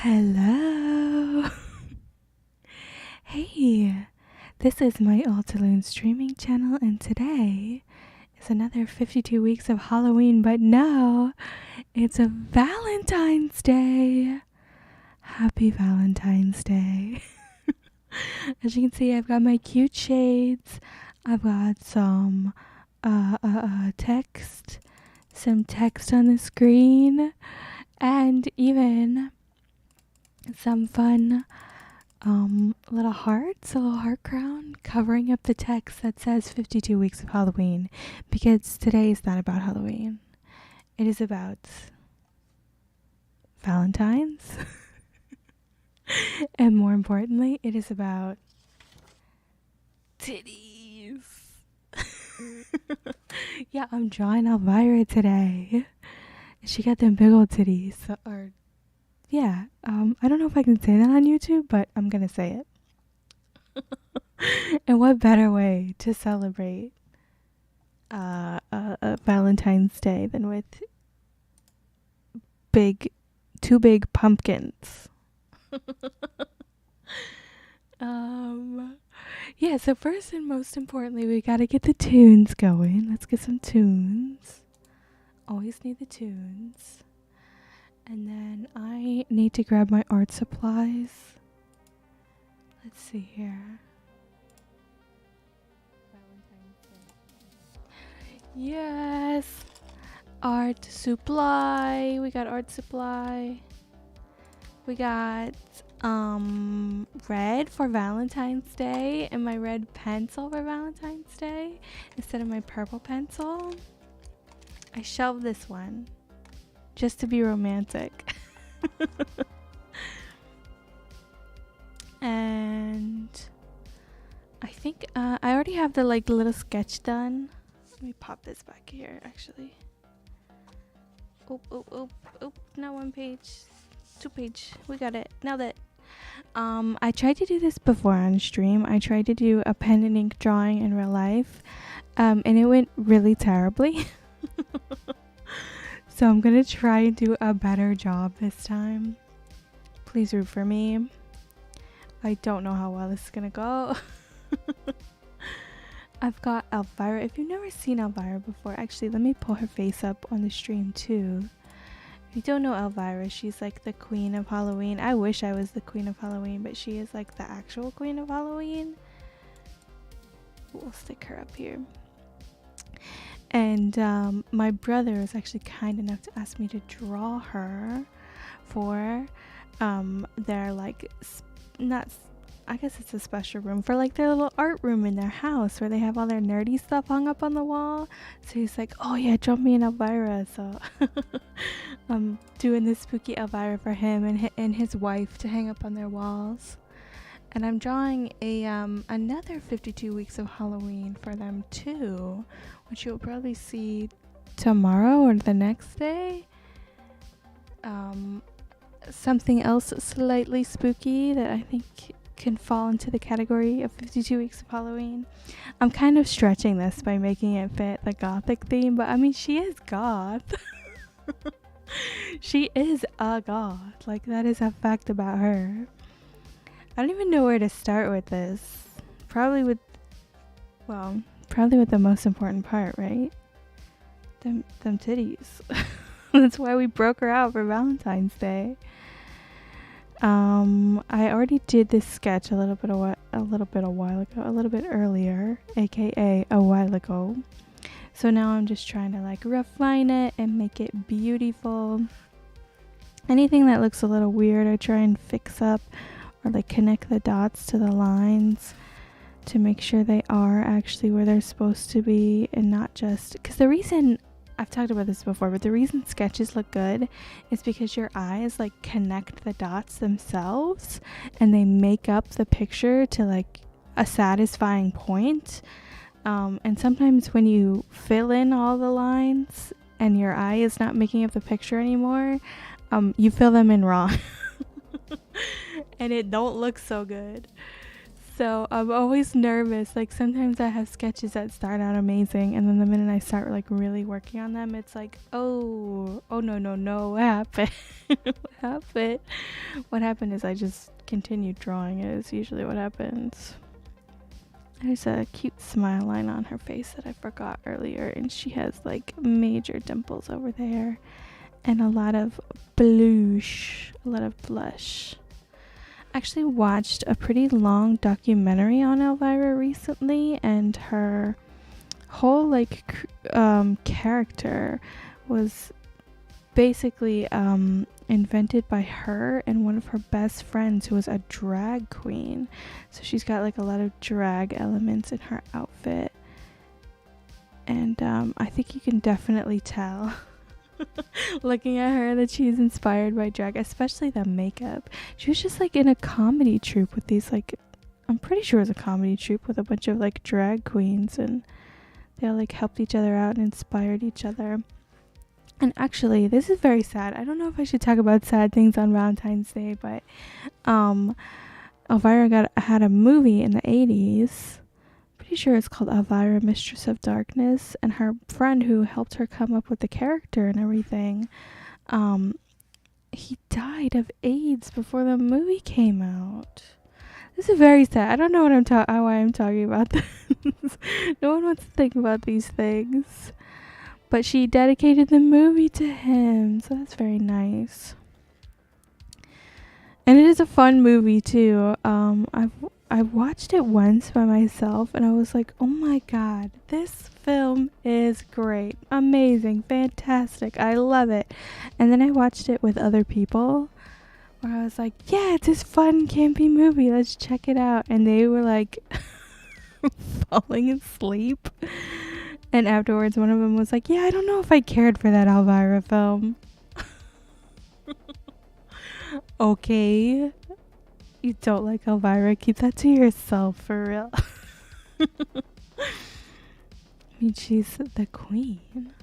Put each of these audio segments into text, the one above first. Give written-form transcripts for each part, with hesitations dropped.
Hello. Hey, this is my Altaloon streaming channel, and today is another 52 weeks of Halloween, but no, it's a Valentine's Day. Happy Valentine's Day. As you can see, I've got my cute shades. I've got some text, some text on the screen, and even some fun little hearts, a little heart crown covering up the text that says 52 weeks of Halloween, because today is not about Halloween. It is about Valentines. And more importantly, it is about titties. Yeah, I'm drawing Elvira today. She got them big old titties. Yeah, I don't know if I can say that on YouTube, but I'm gonna say it. And what better way to celebrate Valentine's Day than with two big pumpkins? Yeah, so first and most importantly, we gotta get the tunes going. Let's get some tunes. Always need the tunes. And then I need to grab my art supplies. Let's see here. Yes! Art supply. We got art supply. We got red for Valentine's Day and my red pencil for Valentine's Day instead of my purple pencil. I shelved this one just to be romantic. And I think I already have the little sketch done. Let me pop this back here actually. Oh, not one page, 2 page. We got it. Now that I tried to do this before on stream. I tried to do a pen and ink drawing in real life, and it went really terribly. So I'm gonna try and do a better job this time. Please root for me. I don't know how well this is gonna go. I've got Elvira. If you've never seen Elvira before, actually let me pull her face up on the stream too. If you don't know Elvira, she's like the queen of Halloween. I wish I was the queen of Halloween, but she is like the actual queen of Halloween. We'll stick her up here. And my brother was actually kind enough to ask me to draw her for their I guess it's a special room for their little art room in their house where they have all their nerdy stuff hung up on the wall. So he's like, oh yeah, draw me an Elvira. So I'm doing this spooky Elvira for him and his wife to hang up on their walls. And I'm drawing another 52 weeks of Halloween for them too, which you'll probably see tomorrow or the next day. Something else slightly spooky that I think can fall into the category of 52 weeks of Halloween. I'm kind of stretching this by making it fit the Gothic theme, but I mean, she is goth. She is a goth. That is a fact about her. I don't even know where to start with this. Probably with the most important part, right? Them titties. That's why we broke her out for Valentine's Day. I already did this sketch a little bit earlier, aka a while ago. So now I'm just trying to refine it and make it beautiful. Anything that looks a little weird, I try and fix up or connect the dots to the lines to make sure they are actually where they're supposed to be, and not just because the reason I've talked about this before, but the reason sketches look good is because your eyes connect the dots themselves and they make up the picture to a satisfying point. And sometimes when you fill in all the lines and your eye is not making up the picture anymore, you fill them in wrong. And it don't look so good. So I'm always nervous. Like sometimes I have sketches that start out amazing, and then the minute I start like really working on them, it's like, oh no, what happened? What happened is I just continued drawing it is usually what happens. There's a cute smile line on her face that I forgot earlier, and she has like major dimples over there and a lot of blush. Actually watched a pretty long documentary on Elvira recently, and her whole like character was basically invented by her and one of her best friends who was a drag queen. So she's got like a lot of drag elements in her outfit, and I think you can definitely tell looking at her that she's inspired by drag, especially the makeup. She was just like in a comedy troupe with these like, I'm pretty sure it was a comedy troupe with a bunch of like drag queens, and they all like helped each other out and inspired each other. And actually, this is very sad. I don't know if I should talk about sad things on Valentine's Day, but Elvira had a movie in the 80s. Pretty sure it's called Elvira, Mistress of Darkness, and her friend who helped her come up with the character and everything, he died of AIDS before the movie came out. This is very sad. I don't know why I'm talking about this. No one wants to think about these things. But she dedicated the movie to him, so that's very nice. And it is a fun movie too. I watched it once by myself, and I was like, oh my god, this film is great, amazing, fantastic, I love it. And then I watched it with other people, where I was like, yeah, it's this fun campy movie, let's check it out. And they were like falling asleep. And afterwards, one of them was like, yeah, I don't know if I cared for that Elvira film. Okay. You don't like Elvira? Keep that to yourself, for real. I mean, she's the queen.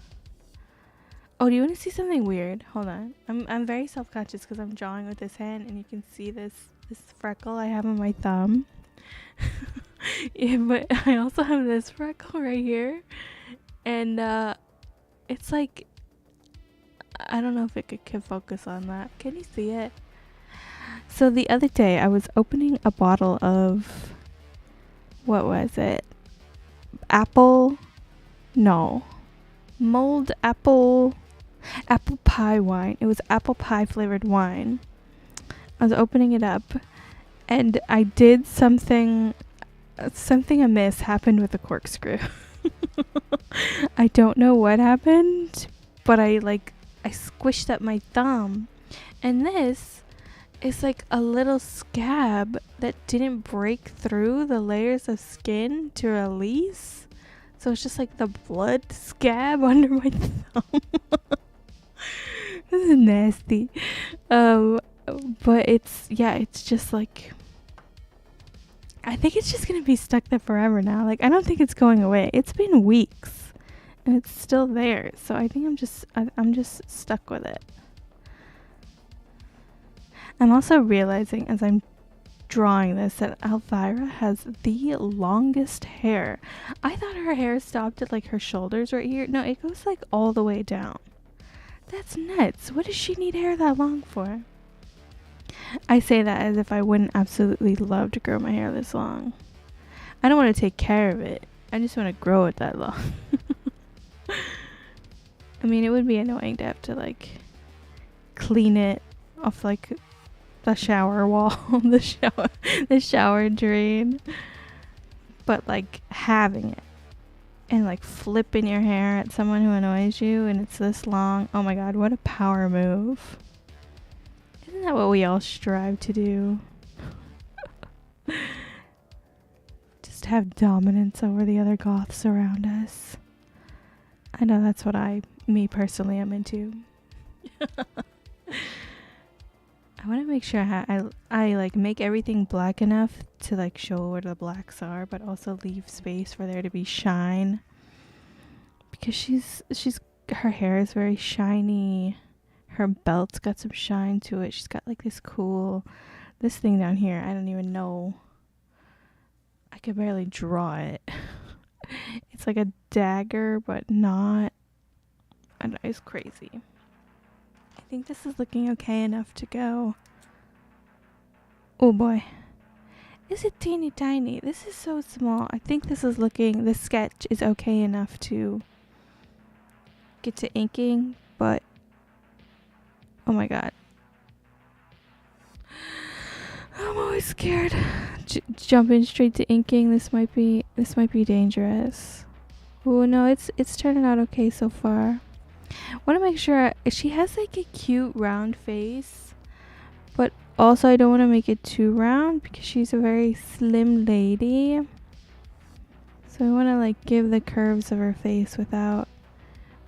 Oh, do you want to see something weird? Hold on. I'm very self-conscious because I'm drawing with this hand, and you can see this freckle I have on my thumb. Yeah, but I also have this freckle right here. And it's like, I don't know if it can focus on that. Can you see it? So the other day I was opening a bottle of, what was it? Mulled apple pie wine. It was apple pie flavored wine. I was opening it up, and I did something amiss happened with the corkscrew. I don't know what happened, but I squished up my thumb, and this is like a little scab that didn't break through the layers of skin to release. So it's just like the blood scab under my thumb. This is nasty. But it's just like, I think it's just gonna be stuck there forever now. Like, I don't think it's going away. It's been weeks and it's still there. So I think I'm just stuck with it. I'm also realizing as I'm drawing this that Elvira has the longest hair. I thought her hair stopped at like her shoulders right here. No, it goes like all the way down. That's nuts. What does she need hair that long for? I say that as if I wouldn't absolutely love to grow my hair this long. I don't want to take care of it. I just want to grow it that long. I mean, it would be annoying to have to like clean it off like the shower wall, the shower drain. But like having it and like flipping your hair at someone who annoys you and it's this long. Oh my god, what a power move. Isn't that what we all strive to do? Just have dominance over the other goths around us. I know that's what me personally am into. I want to make sure I like make everything black enough to like show where the blacks are, but also leave space for there to be shine. Because her hair is very shiny. Her belt's got some shine to it. She's got like this thing down here. I don't even know can barely draw it. It's like a dagger, but not. I know, it's crazy. I think this is looking okay enough to go. Oh boy. This is teeny tiny. This is so small. I think this sketch is okay enough to get to inking, but oh my god. I'm always scared. Jumping straight to inking, this might be dangerous. Oh no, it's turning out okay so far. Want to make sure she has like a cute round face, but also I don't want to make it too round because she's a very slim lady. So I want to like give the curves of her face without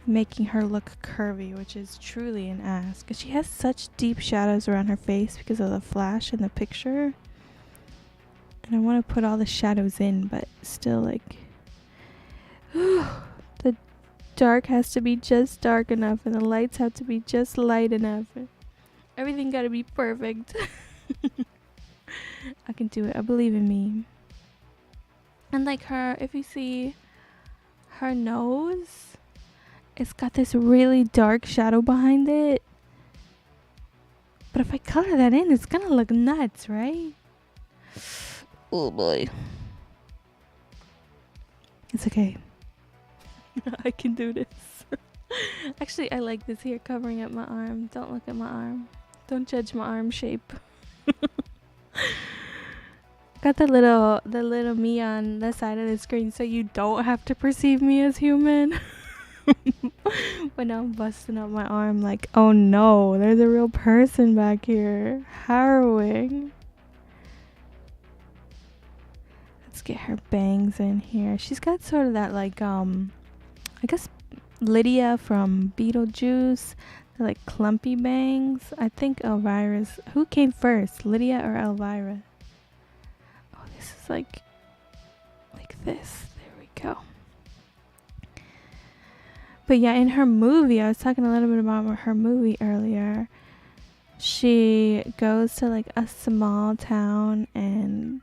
making her look curvy, which is truly an ask, because she has such deep shadows around her face because of the flash in the picture. And I want to put all the shadows in, but still like the dark has to be just dark enough and the lights have to be just light enough. Everything gotta be perfect. I can do it. I believe in me. And like her, if you see her nose, it's got this really dark shadow behind it. But if I color that in, it's gonna look nuts, right? Oh boy. It's okay. I can do this. Actually, I like this here covering up my arm. Don't look at my arm. Don't judge my arm shape. Got the little me on the side of the screen so you don't have to perceive me as human. But now I'm busting up my arm like, oh no, there's a real person back here. Harrowing. Let's get her bangs in here. She's got sort of that like I guess Lydia from Beetlejuice, the like clumpy bangs. I think Elvira's. Who came first, Lydia or Elvira? Oh, this is like this. There we go. But yeah, in her movie, I was talking a little bit about her movie earlier. She goes to like a small town and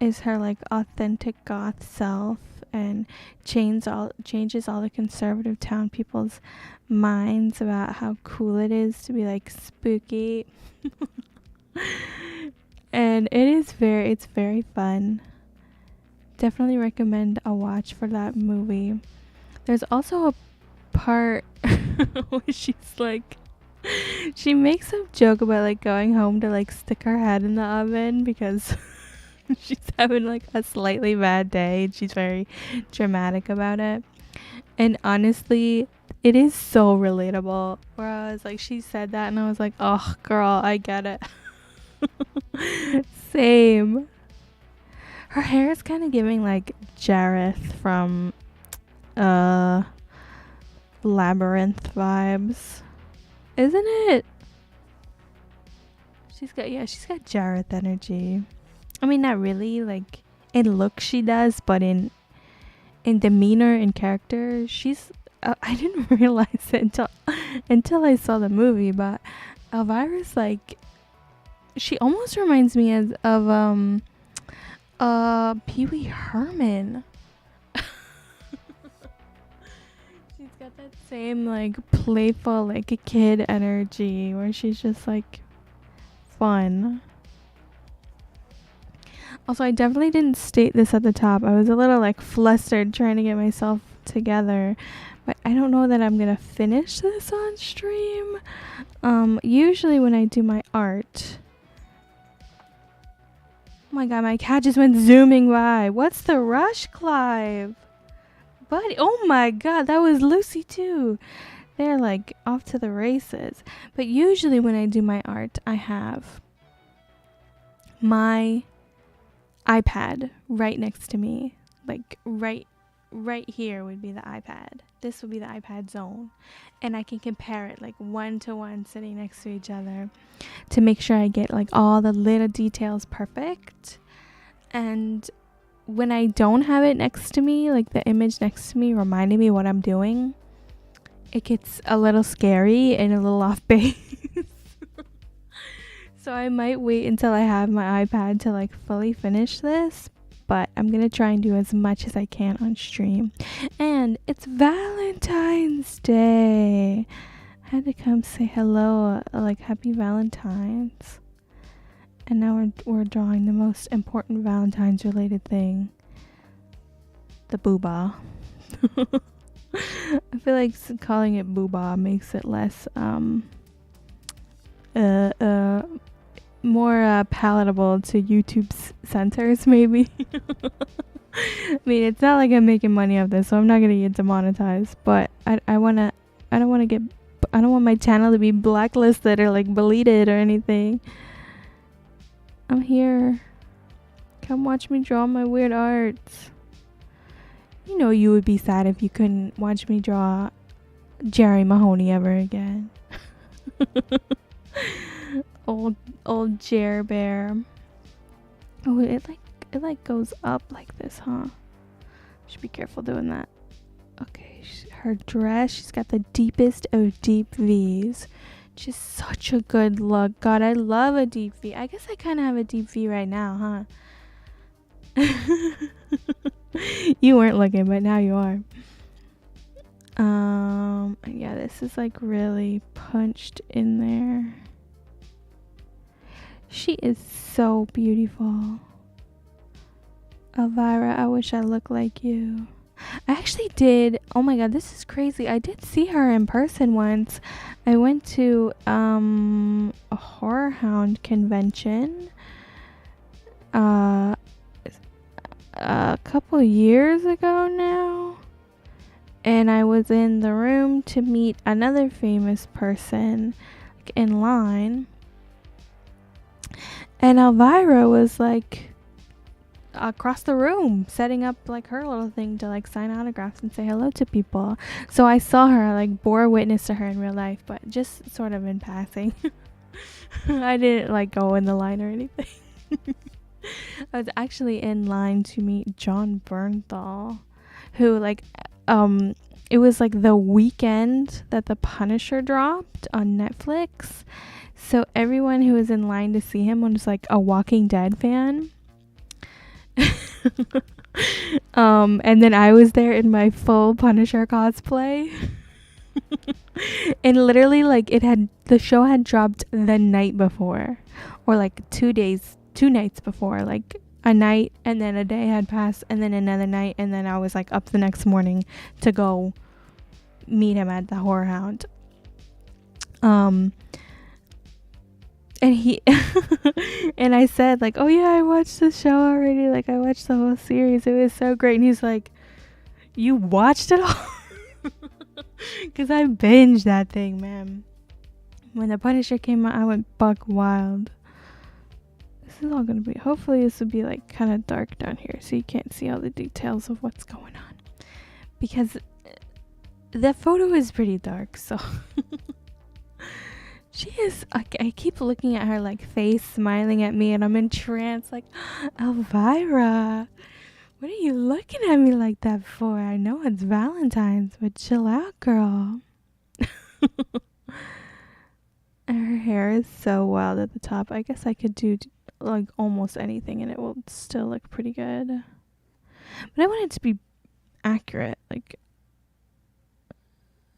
is her like authentic goth self, and changes all the conservative town people's minds about how cool it is to be like spooky. And it's very fun. Definitely recommend a watch for that movie. There's also a part where she's like, she makes some joke about like going home to like stick her head in the oven because she's having like a slightly bad day and she's very dramatic about it. And honestly, it is so relatable. Where I was like, she said that and I was like, oh girl, I get it. Same. Her hair is kind of giving like Jareth from Labyrinth vibes, isn't it? She's got Jareth energy. I mean, not really, like in look she does, but in demeanor and character, she's I didn't realize it until I saw the movie, but Elvira's like, she almost reminds me of Pee Wee Herman. She's got that same like playful, like a kid energy where she's just like fun. Also, I definitely didn't state this at the top. I was a little like flustered trying to get myself together, but I don't know that I'm gonna finish this on stream. Usually when I do my art, oh my god, my cat just went zooming by. What's the rush, Clive? Buddy, oh my god, that was Lucy too. They're like off to the races. But usually when I do my art, I have my iPad right next to me. Like right here would be the iPad. This would be the iPad zone. And I can compare it like 1-to-1 sitting next to each other to make sure I get like all the little details perfect. And when I don't have it next to me, like the image next to me reminding me what I'm doing, it gets a little scary and a little off base. So I might wait until I have my iPad to like fully finish this. but I'm gonna try and do as much as I can on stream. And it's Valentine's Day. I had to come say hello, like happy Valentines. And now we're drawing the most important Valentine's related thing, the booba. I feel like calling it booba makes it less more palatable to YouTube censors, maybe. I mean, it's not like I'm making money off this, so I'm not gonna get demonetized. But I don't want my channel to be blacklisted or like deleted or anything. I'm here. Come watch me draw my weird arts. You know you would be sad if you couldn't watch me draw Jerry Mahoney ever again. old Jer Bear. Oh, it goes up like this, huh? Should be careful doing that. Okay, her dress, she's got the deepest of deep V's. Just such a good look. God, I love a deep V. I guess I kind of have a deep V right now, huh? You weren't looking, but now you are. Yeah, this is like really punched in there. She is so beautiful. Elvira, I wish I looked like you. I actually did. Oh my god, this is crazy. I did see her in person once. I went to a horror hound convention a couple years ago now. And I was in the room to meet another famous person, like, in line. And Elvira was like across the room setting up like her little thing to like sign autographs and say hello to people. So I saw her, like bore witness to her in real life, but just sort of in passing. I didn't like go in the line or anything. I was actually in line to meet John Bernthal, who like it was like the weekend that The Punisher dropped on Netflix. So everyone who was in line to see him was like a Walking Dead fan. And then I was there in my full Punisher cosplay. And literally like the show had dropped the night before, or like 2 nights before, like a night and then a day had passed and then another night, and then I was like up the next morning to go meet him at the Horror Hound. And he and I said like, oh yeah, I watched the show already, like I watched the whole series, it was so great. And he's like, you watched it all? Because I binged that thing, man. When The Punisher came out, I went buck wild. This is all gonna be, hopefully this will be like kind of dark down here so you can't see all the details of what's going on, because the photo is pretty dark. So she is, I keep looking at her like face smiling at me, and I'm in trance like, Elvira, what are you looking at me like that for? I know it's Valentine's, but chill out, girl. And her hair is so wild at the top. I guess I could do like almost anything and it will still look pretty good. But I want it to be accurate. Like,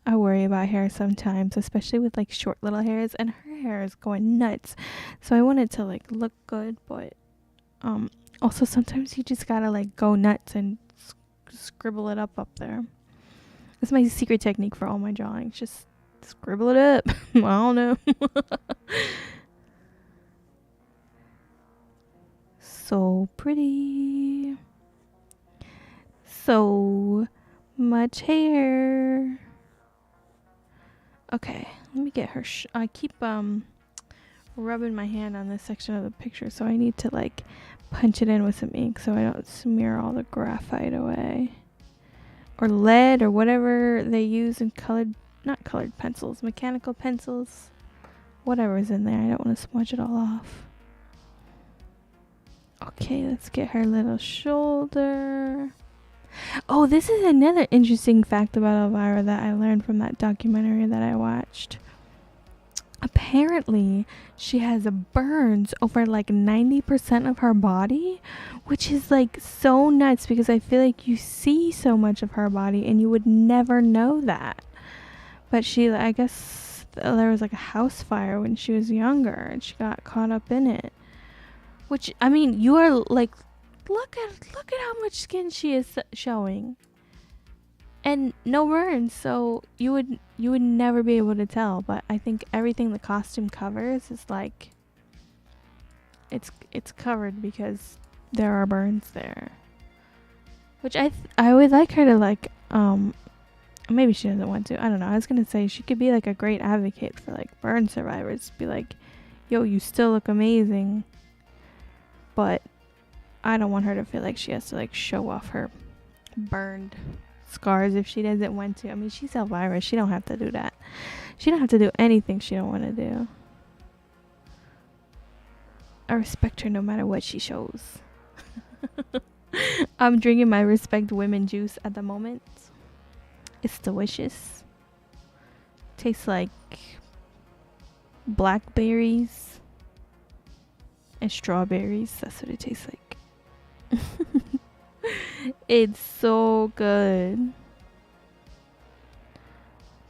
I worry about hair sometimes, especially with like short little hairs, and her hair is going nuts. So I want it to like look good, but also sometimes you just gotta like go nuts and scribble it up there. That's my secret technique for all my drawings. Just scribble it up. I don't know. So pretty. So much hair. Okay, let me get her. I keep rubbing my hand on this section of the picture, so I need to like punch it in with some ink so I don't smear all the graphite away, or lead, or whatever they use in not colored pencils, mechanical pencils, whatever's in there. I don't want to smudge it all off. Okay, let's get her little shoulder. Oh, this is another interesting fact about Elvira that I learned from that documentary that I watched. apparently she has burns over like 90% of her body, which is like so nuts because I feel like you see so much of her body and you would never know that. But she, I guess there was like a house fire when she was younger and she got caught up in it. Which, I mean, you are like, look at how much skin she is showing. And no burns, so you would never be able to tell. But I think everything the costume covers is like, it's covered because there are burns there. Which I would like her to like, maybe she doesn't want to. I don't know. I was gonna say she could be like a great advocate for like burn survivors. Be like, yo, you still look amazing. But I don't want her to feel like she has to like show off her burned scars if she doesn't want to. I mean, she's Elvira. She don't have to do that. She don't have to do anything she don't want to do. I respect her no matter what she shows. I'm drinking my respect women juice at the moment. It's delicious. Tastes like blackberries and strawberries. That's what it tastes like. It's so good.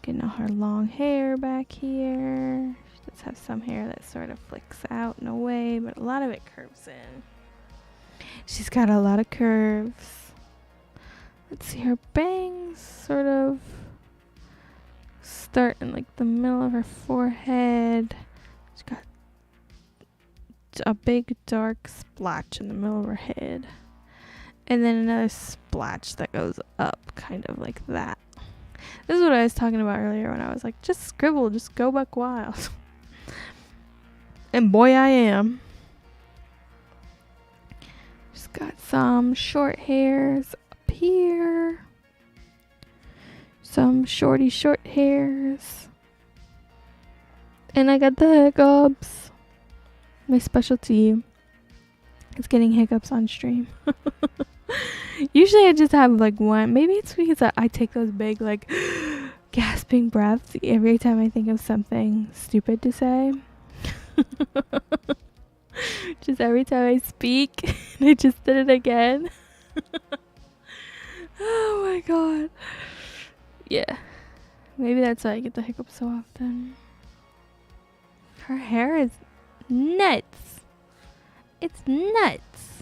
Getting all her long hair back here. She does have some hair that sort of flicks out in a way, but a lot of it curves in. She's got a lot of curves. Let's see, her bangs sort of start in like the middle of her forehead. She's got a big dark splotch in the middle of her head. And then another splotch that goes up, kind of like that. This is what I was talking about earlier when I was like, just scribble, just go buck wild. And boy, I am. Just got some short hairs up here. Some short hairs. And I got the hiccups. My specialty is getting hiccups on stream. Usually I just have like one. Maybe it's because I take those big like gasping breaths every time I think of something stupid to say. Just every time I speak. And I just did it again. Oh my god. Yeah. Maybe that's why I get the hiccups so often. Her hair is nuts. It's nuts.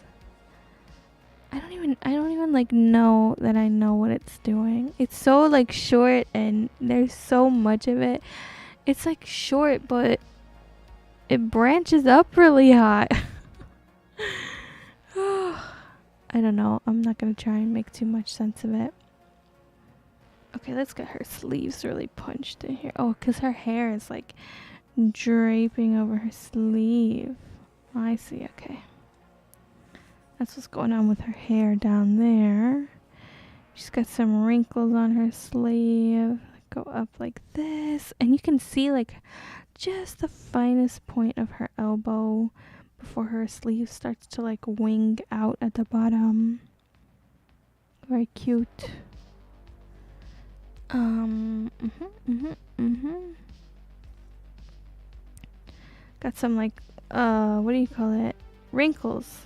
I don't even like know that I know what it's doing. It's so like short and there's so much of it. It's like short, but it branches up really high. I don't know. I'm not going to try and make too much sense of it. Okay, let's get her sleeves really punched in here. Oh, because her hair is like draping over her sleeve. Oh, I see. Okay. That's what's going on with her hair down there. She's got some wrinkles on her sleeve. Go up like this. And you can see like just the finest point of her elbow before her sleeve starts to like wing out at the bottom. Very cute. Got some like, what do you call it? Wrinkles.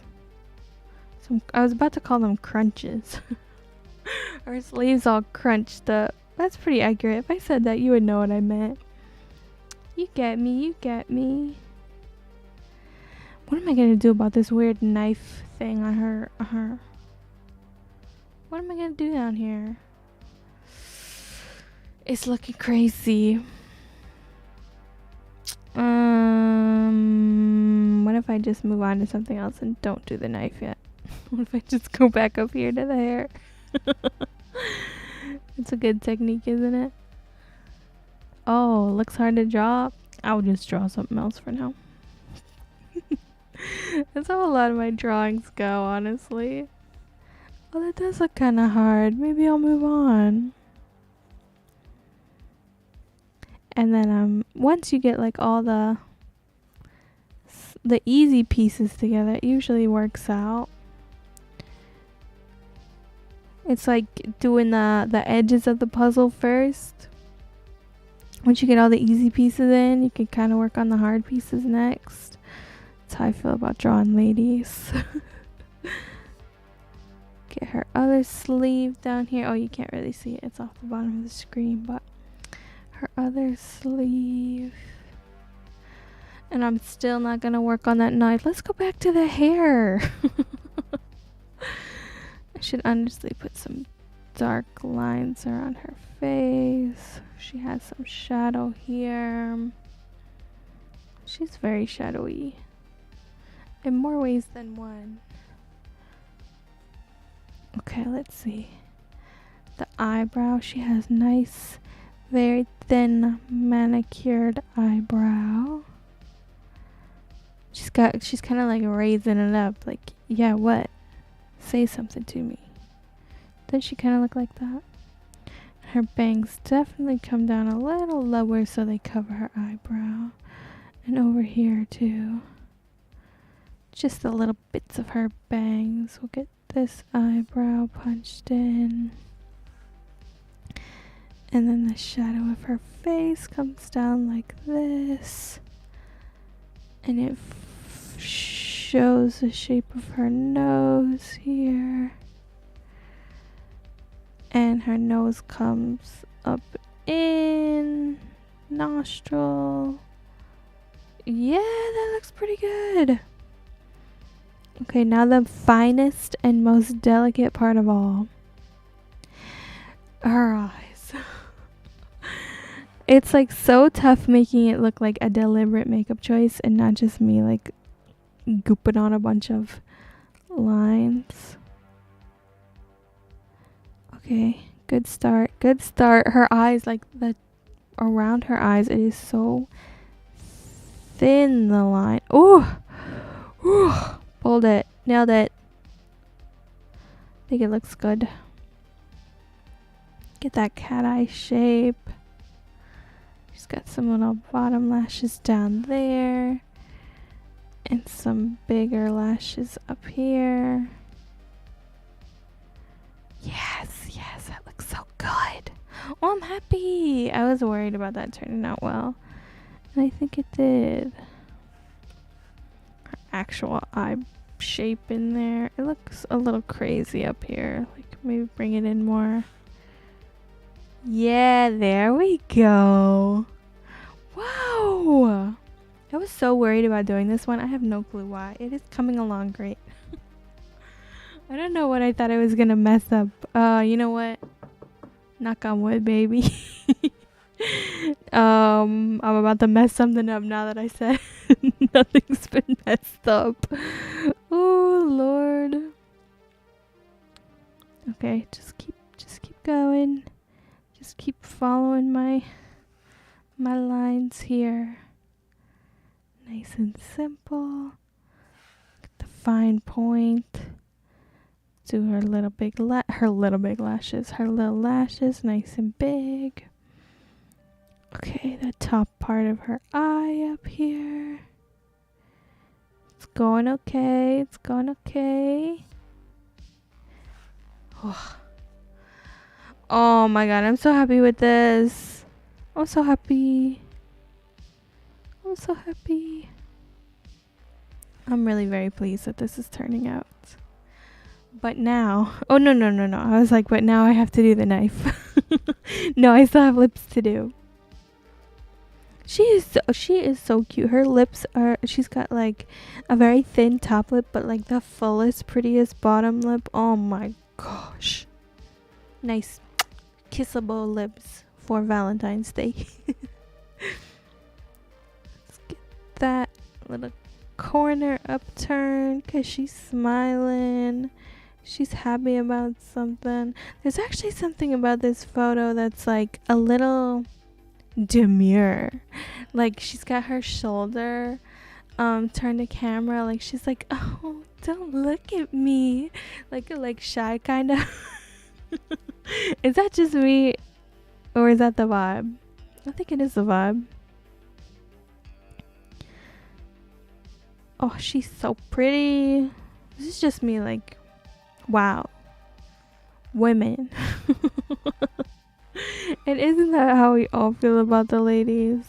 I was about to call them crunches. Her sleeves all crunched up. That's pretty accurate. If I said that, you would know what I meant. You get me, you get me. What am I gonna do about this weird knife thing on her? What am I gonna do down here? It's looking crazy. What if I just move on to something else and don't do the knife yet? What if I just go back up here to the hair? It's a good technique, isn't it? Oh, looks hard to draw. I'll just draw something else for now. That's how a lot of my drawings go, honestly. Oh, that does look kind of hard. Maybe I'll move on. And then once you get like all the easy pieces together, it usually works out. It's like doing the edges of the puzzle first. once you get all the easy pieces in, you can kind of work on the hard pieces next. That's how I feel about drawing ladies. Get her other sleeve down here. Oh, you can't really see it. It's off the bottom of the screen, but her other sleeve. And I'm still not going to work on that knife. Let's go back to the hair. I should honestly put some dark lines around her face. She has some shadow here. She's very shadowy in more ways than one. Okay, let's see. The eyebrow, she has nice, very thin manicured eyebrow. She's kind of like raising it up, like, yeah, what? Say something to me. Does she kind of look like that? Her bangs definitely come down a little lower so they cover her eyebrow. And over here too. Just the little bits of her bangs. We'll get this eyebrow punched in. And then the shadow of her face comes down like this. And it shows the shape of her nose here. And her nose comes up in. Nostril. Yeah, that looks pretty good. Okay, now the finest and most delicate part of all. Her eyes. It's like so tough making it look like a deliberate makeup choice and not just me like gooping on a bunch of lines. Okay, good start. Good start. Her eyes, like the around her eyes, it is so thin, the line. Ooh. Ooh. Pulled it. Nailed it. I think it looks good. Get that cat eye shape. She's got some little bottom lashes down there. And some bigger lashes up here. Yes, yes, that looks so good. Oh, I'm happy. I was worried about that turning out well. And I think it did. Her actual eye shape in there. It looks a little crazy up here. Like maybe bring it in more. Yeah, there we go. Wow. I was so worried about doing this one. I have no clue why. It is coming along great. I don't know what I thought I was gonna mess up. You know what? Knock on wood, baby. I'm about to mess something up now that I said nothing's been messed up. Oh Lord. Okay, just keep going. Just keep following my lines here. Nice and simple. Get the fine point. Do her little big lashes. Her little lashes, nice and big. Okay, the top part of her eye up here. It's going okay. It's going okay. Oh my god, I'm so happy with this. I'm so happy. I'm so happy. I'm really very pleased that this is turning out. But now, oh no. I was like, but now I have to do the knife. No, I still have lips to do. She is so cute. Her lips are, she's got like a very thin top lip, but like the fullest, prettiest bottom lip. Oh my gosh. Nice kissable lips for Valentine's Day. Let's get that little corner upturned because she's smiling. She's happy about something. There's actually something about this photo that's like a little demure. Like she's got her shoulder turned to camera, like she's like, oh, don't look at me, like shy kind of. Is that just me or is that the vibe? I think it is the vibe. Oh, she's so pretty. This is just me, like, wow, women. And isn't that how we all feel about the ladies?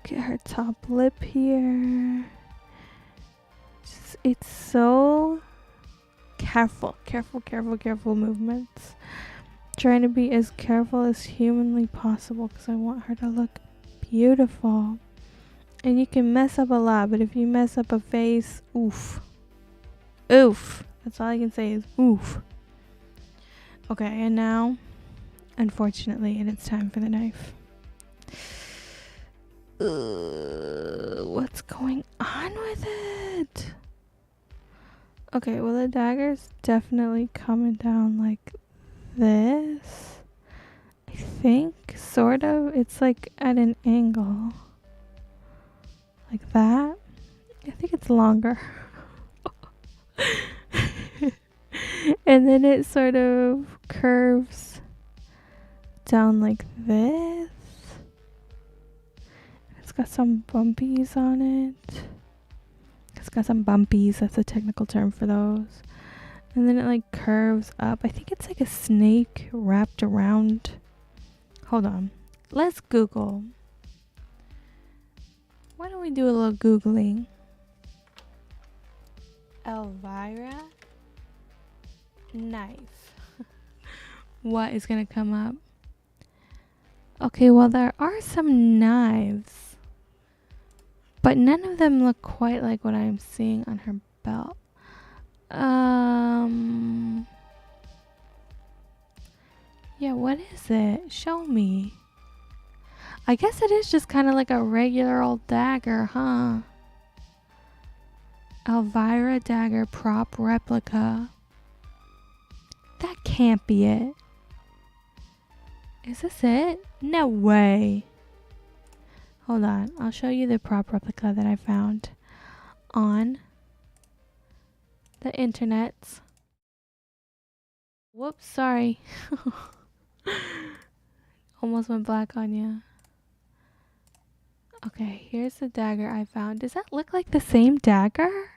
Get her top lip here. It's so careful movements. Trying to be as careful as humanly possible because I want her to look beautiful. And you can mess up a lot, but if you mess up a face, oof. Oof. That's all I can say is oof. Okay, and now, unfortunately, it is time for the knife. What's going on with it? Okay, well, the dagger's definitely coming down like this. I think, sort of. It's like at an angle. Like that. I think it's longer. And then it sort of curves down like this. It's got some bumpies on it. It's got some bumpies. That's a technical term for those. And then it like curves up. I think it's like a snake wrapped around. Hold on. Let's Google. Why don't we do a little Googling? Elvira knife. What is going to come up? Okay, well, there are some knives, but none of them look quite like what I'm seeing on her belt. Yeah, what is it? Show me. I guess it is just kind of like a regular old dagger, huh? Elvira dagger prop replica. That can't be it. Is this it? No way. Hold on. I'll show you the prop replica that I found on the internets. Whoops, sorry. Almost went black on you. Okay, here's the dagger I found. Does that look like the same dagger?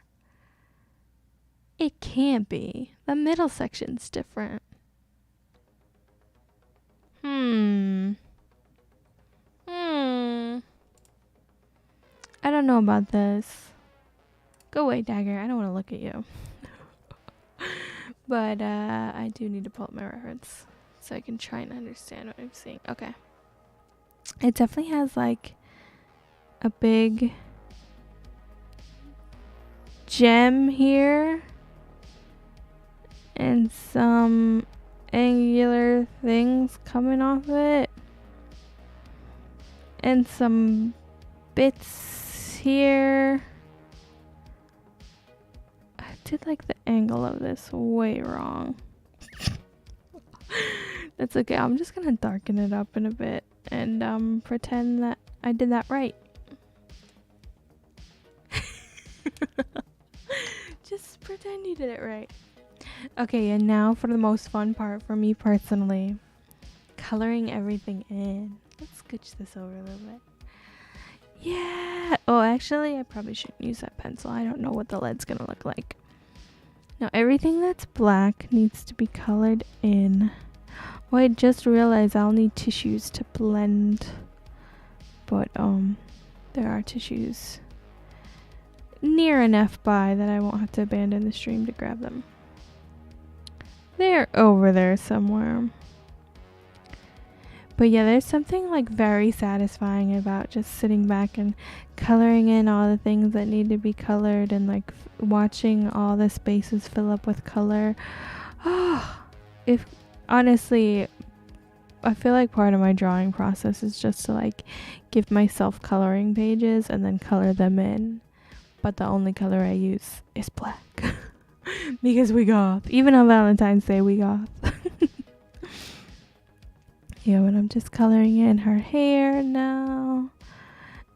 It can't be. The middle section's different. I don't know about this. Go away, dagger. I don't want to look at you. But I do need to pull up my reference so I can try and understand what I'm seeing. Okay. It definitely has like a big gem here and some angular things coming off it and some bits here. I did like the angle of this way wrong. That's okay. I'm just gonna darken it up in a bit and pretend that I did that right. Just pretend you did it right. Okay, and now for the most fun part for me personally. Coloring everything in. Let's scooch this over a little bit. Yeah. Oh, actually, I probably shouldn't use that pencil. I don't know what the lead's gonna look like. Now, everything that's black needs to be colored in. Well, I just realized I'll need tissues to blend. But, there are tissues near enough by that I won't have to abandon the stream to grab them. They're over there somewhere. But yeah, there's something like very satisfying about just sitting back and coloring in all the things that need to be colored and like watching all the spaces fill up with color. If honestly, I feel like part of my drawing process is just to like give myself coloring pages and then color them in. But the only color I use is black. Because we goth. Even on Valentine's Day, we goth. Yeah, but I'm just coloring in her hair now.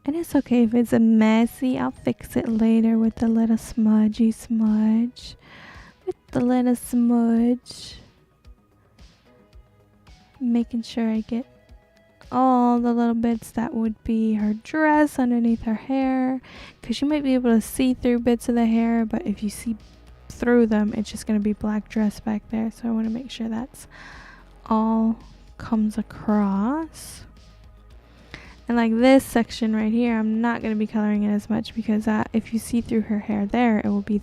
And it's okay if it's a messy. I'll fix it later with the little smudgy smudge. With the little smudge. Making sure I get all the little bits that would be her dress underneath her hair. Because you might be able to see through bits of the hair. But if you see through them, it's just going to be black dress back there. So I want to make sure that's all comes across. And like this section right here, I'm not going to be coloring it as much because if you see through her hair there, it will be,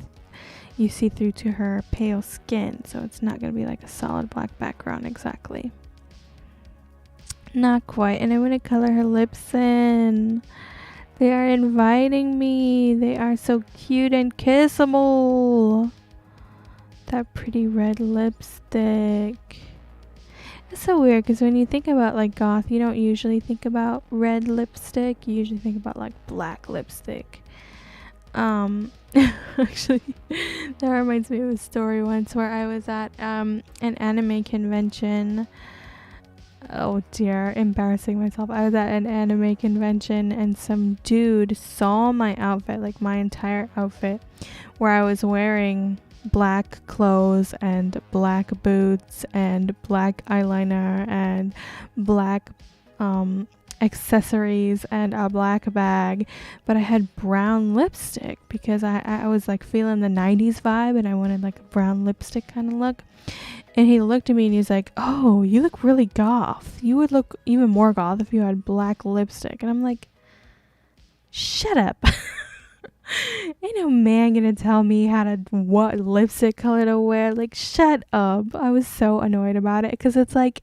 you see through to her pale skin. So it's not going to be like a solid black background exactly. Not quite. And I want to color her lips in. They are inviting me. They are so cute and kissable. That pretty red lipstick. It's so weird because when you think about like goth, you don't usually think about red lipstick. You usually think about like black lipstick. Actually, that reminds me of a story once where I was at an anime convention. Oh dear, embarrassing myself. I was at an anime convention and some dude saw my outfit, like my entire outfit, where I was wearing black clothes and black boots and black eyeliner and black accessories and a black bag, but I had brown lipstick because I was like feeling the 90s vibe and I wanted like a brown lipstick kind of look. And he looked at me and he's like, "Oh, you look really goth. You would look even more goth if you had black lipstick." And I'm like, shut up. Ain't no man gonna tell me what lipstick color to wear. Like, shut up. I was so annoyed about it because it's like,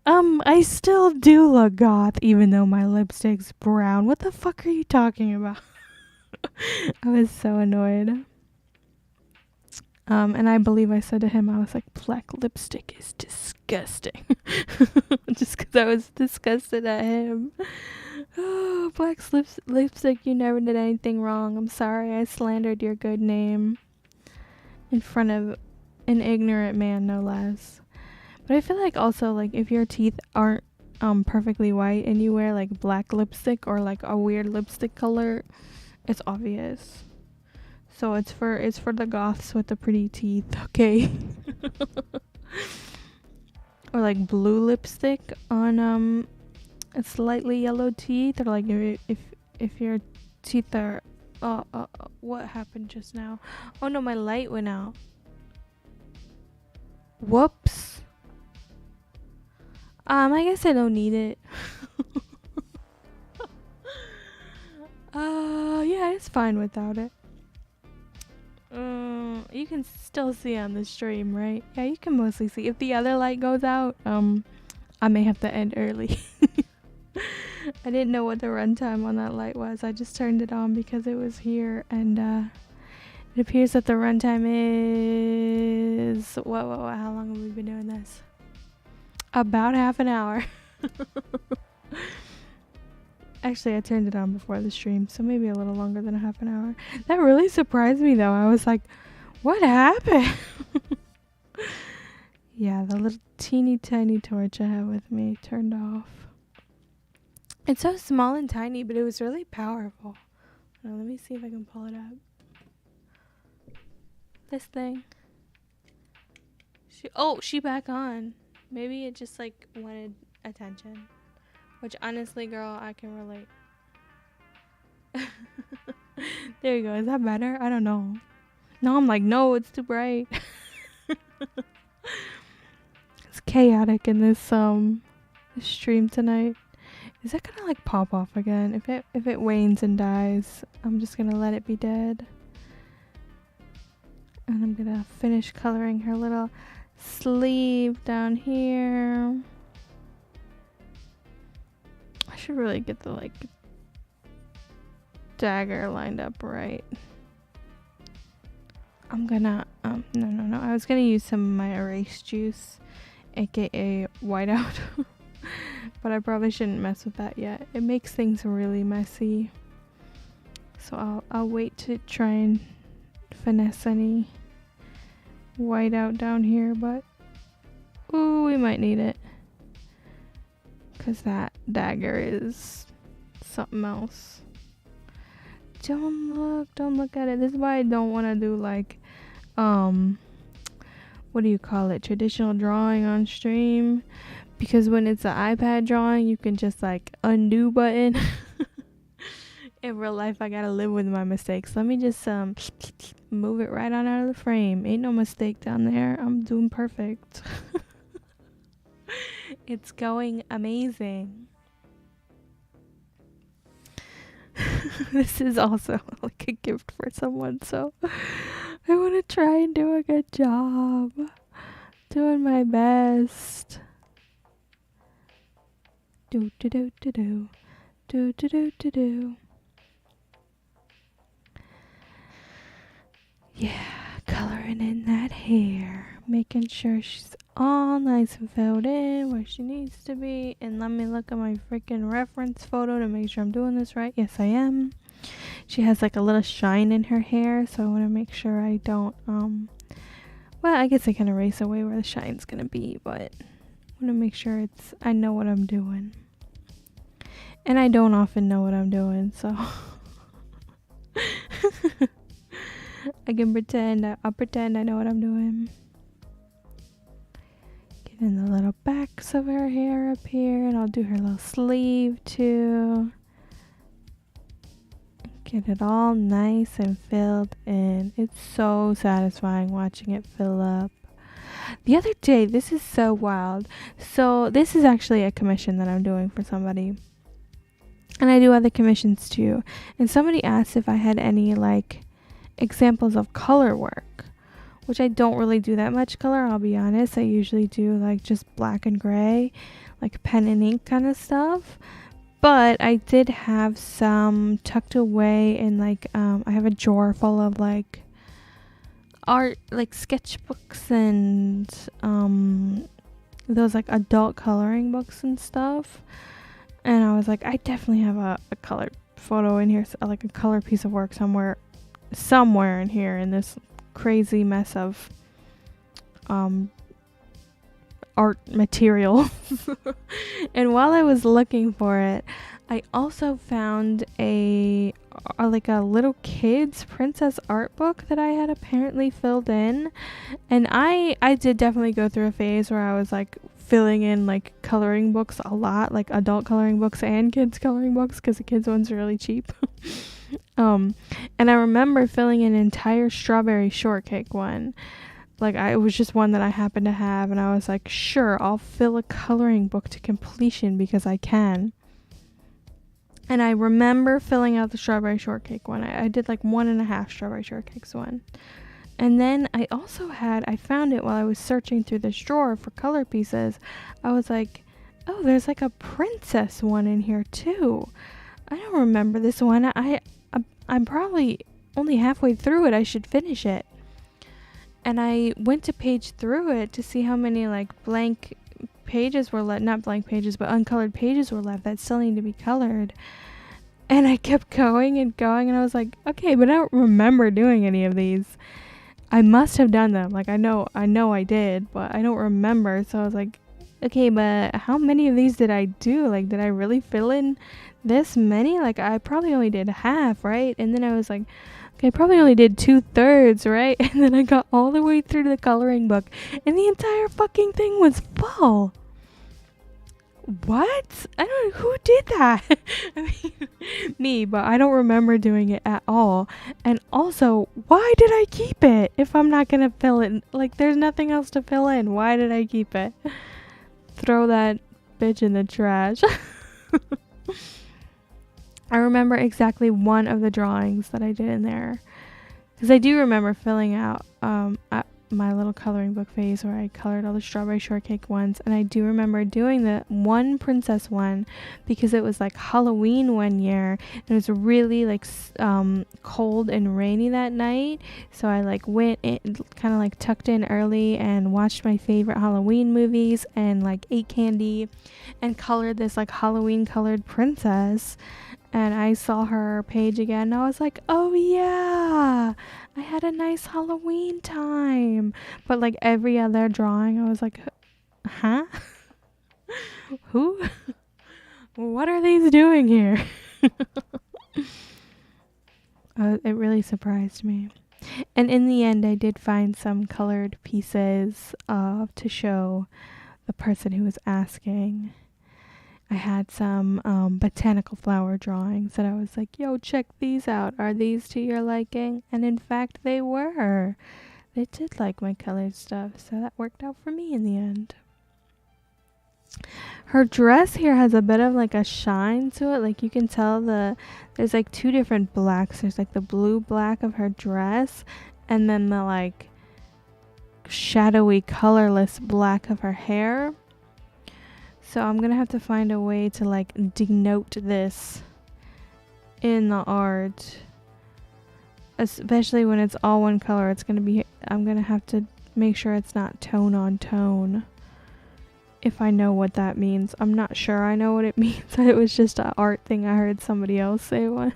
I still do look goth even though my lipstick's brown. What the fuck are you talking about? I was so annoyed. And I believe I said to him, I was like, black lipstick is disgusting. Just because I was disgusted at him. Oh, black lipstick, you never did anything wrong. I'm sorry I slandered your good name in front of an ignorant man, no less. But I feel like also, like, if your teeth aren't perfectly white and you wear, like, black lipstick or, like, a weird lipstick color, it's obvious. So it's for the goths with the pretty teeth, okay? Or, like, blue lipstick on, slightly yellow teeth, or like if your teeth are what happened just now? Oh no, my light went out. Whoops. I guess I don't need it. Yeah, it's fine without it. You can still see on the stream, right? Yeah, you can mostly see. If the other light goes out, I may have to end early. I didn't know what the runtime on that light was. I just turned it on because it was here, and it appears that the runtime is what? How long have we been doing this? About half an hour. Actually, I turned it on before the stream, so maybe a little longer than a half an hour. That really surprised me, though. I was like, what happened? Yeah, the little teeny tiny torch I have with me turned off. It's so small and tiny, but it was really powerful. Now, let me see if I can pull it up. This thing. She back on. Maybe it just like wanted attention. Which honestly, girl, I can relate. There you go. Is that better? I don't know. No, I'm like, no, it's too bright. It's chaotic in this stream tonight. Is that gonna like pop off again? If it wanes and dies, I'm just gonna let it be dead. And I'm gonna finish coloring her little sleeve down here. I should really get the like dagger lined up right. I'm gonna no. I was gonna use some of my erase juice, aka whiteout. But I probably shouldn't mess with that yet. It makes things really messy. So I'll wait to try and finesse any whiteout down here, but ooh, we might need it. 'Cause that dagger is something else. Don't look at it. This is why I don't want to do like what do you call it? Traditional drawing on stream. Because when it's an iPad drawing, you can just like undo button. In real life, I gotta live with my mistakes. Let me just move it right on out of the frame. Ain't no mistake down there. I'm doing perfect. It's going amazing. This is also like a gift for someone, so I want to try and do a good job. Doing my best. Do do do do do. Do do do do do. Yeah, coloring in that hair. Making sure she's all nice and filled in where she needs to be. And let me look at my freaking reference photo to make sure I'm doing this right. Yes, I am. She has like a little shine in her hair, so I want to make sure I don't, well, I guess I can erase away where the shine's gonna be, but I want to make sure I know what I'm doing. And I don't often know what I'm doing, so I can pretend. I'll pretend I know what I'm doing. Getting the little backs of her hair up here, and I'll do her little sleeve too. Get it all nice and filled in. It's so satisfying watching it fill up. The other day, this is so wild. So this is actually a commission that I'm doing for somebody. And I do other commissions too. And somebody asked if I had any like examples of color work, which I don't really do that much color, I'll be honest. I usually do like just black and gray, like pen and ink kind of stuff. But I did have some tucked away in like I have a drawer full of like art, like sketchbooks and those like adult coloring books and stuff. And I was like, I definitely have a colored photo in here, like a color piece of work somewhere in here in this crazy mess of art material. And while I was looking for it, I also found a little kid's princess art book that I had apparently filled in. And I did definitely go through a phase where I was like filling in like coloring books a lot, like adult coloring books and kids coloring books, because the kids ones are really cheap. And I remember filling an entire strawberry shortcake one. Like it was just one that I happened to have, and I was like, sure, I'll fill a coloring book to completion because I can. And I remember filling out the strawberry shortcake one. I did like 1.5 strawberry shortcakes one. And then I found it while I was searching through this drawer for color pieces. I was like, oh, there's like a princess one in here too. I don't remember this one. I'm probably only halfway through it. I should finish it. And I went to page through it to see how many like blank pages were left, not blank pages, but uncolored pages were left that still need to be colored. And I kept going and going, and I was like, okay, but I don't remember doing any of these. I must have done them. Like I know I did, but I don't remember. So I was like, okay, but how many of these did I do? Like, did I really fill in this many? Like, I probably only did half, right? And then I was like, okay, I probably only did 2/3, right? And then I got all the way through the coloring book, and the entire fucking thing was full. What? I don't know who did that. I mean, me, but I don't remember doing it at all. And also, why did I keep it if I'm not gonna fill it? Like, there's nothing else to fill in. Why did I keep it? Throw that bitch in the trash. I remember exactly one of the drawings that I did in there, because I do remember filling out my little coloring book phase where I colored all the strawberry shortcake ones. And I do remember doing the one princess one because it was like Halloween one year, and it was really like cold and rainy that night. So I like went in, kind of like tucked in early and watched my favorite Halloween movies and like ate candy and colored this like Halloween colored princess. And I saw her page again, and I was like, oh yeah, I had a nice Halloween time. But like every other drawing, I was like, huh? Who? What are these doing here? It really surprised me. And in the end, I did find some colored pieces to show the person who was asking. I had some botanical flower drawings that I was like, yo, check these out. Are these to your liking? And in fact, they were. They did like my colored stuff, so that worked out for me in the end. Her dress here has a bit of like a shine to it. Like you can tell there's like two different blacks. There's like the blue black of her dress and then the like shadowy colorless black of her hair. So I'm gonna have to find a way to like denote this in the art, especially when it's all one color. I'm gonna have to make sure it's not tone on tone, if I know what that means. I'm not sure I know what it means. It was just an art thing I heard somebody else say once.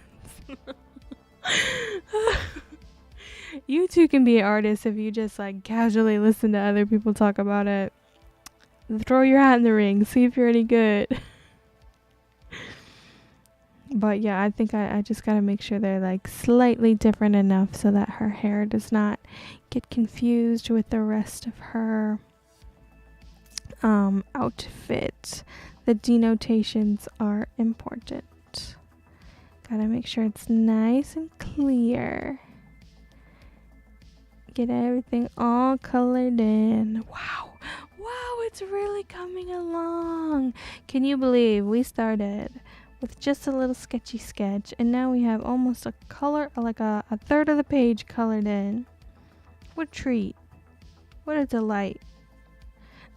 You too can be an artist if you just like casually listen to other people talk about it. Throw your hat in the ring, see if you're any good. But yeah, I think I just gotta make sure they're like slightly different enough so that her hair does not get confused with the rest of her outfit. The denotations are important. Gotta make sure it's nice and clear. Get everything all colored in. Wow, it's really coming along. Can you believe we started with just a little sketchy sketch and now we have almost a color, like a third of the page colored in. What a treat. What a delight.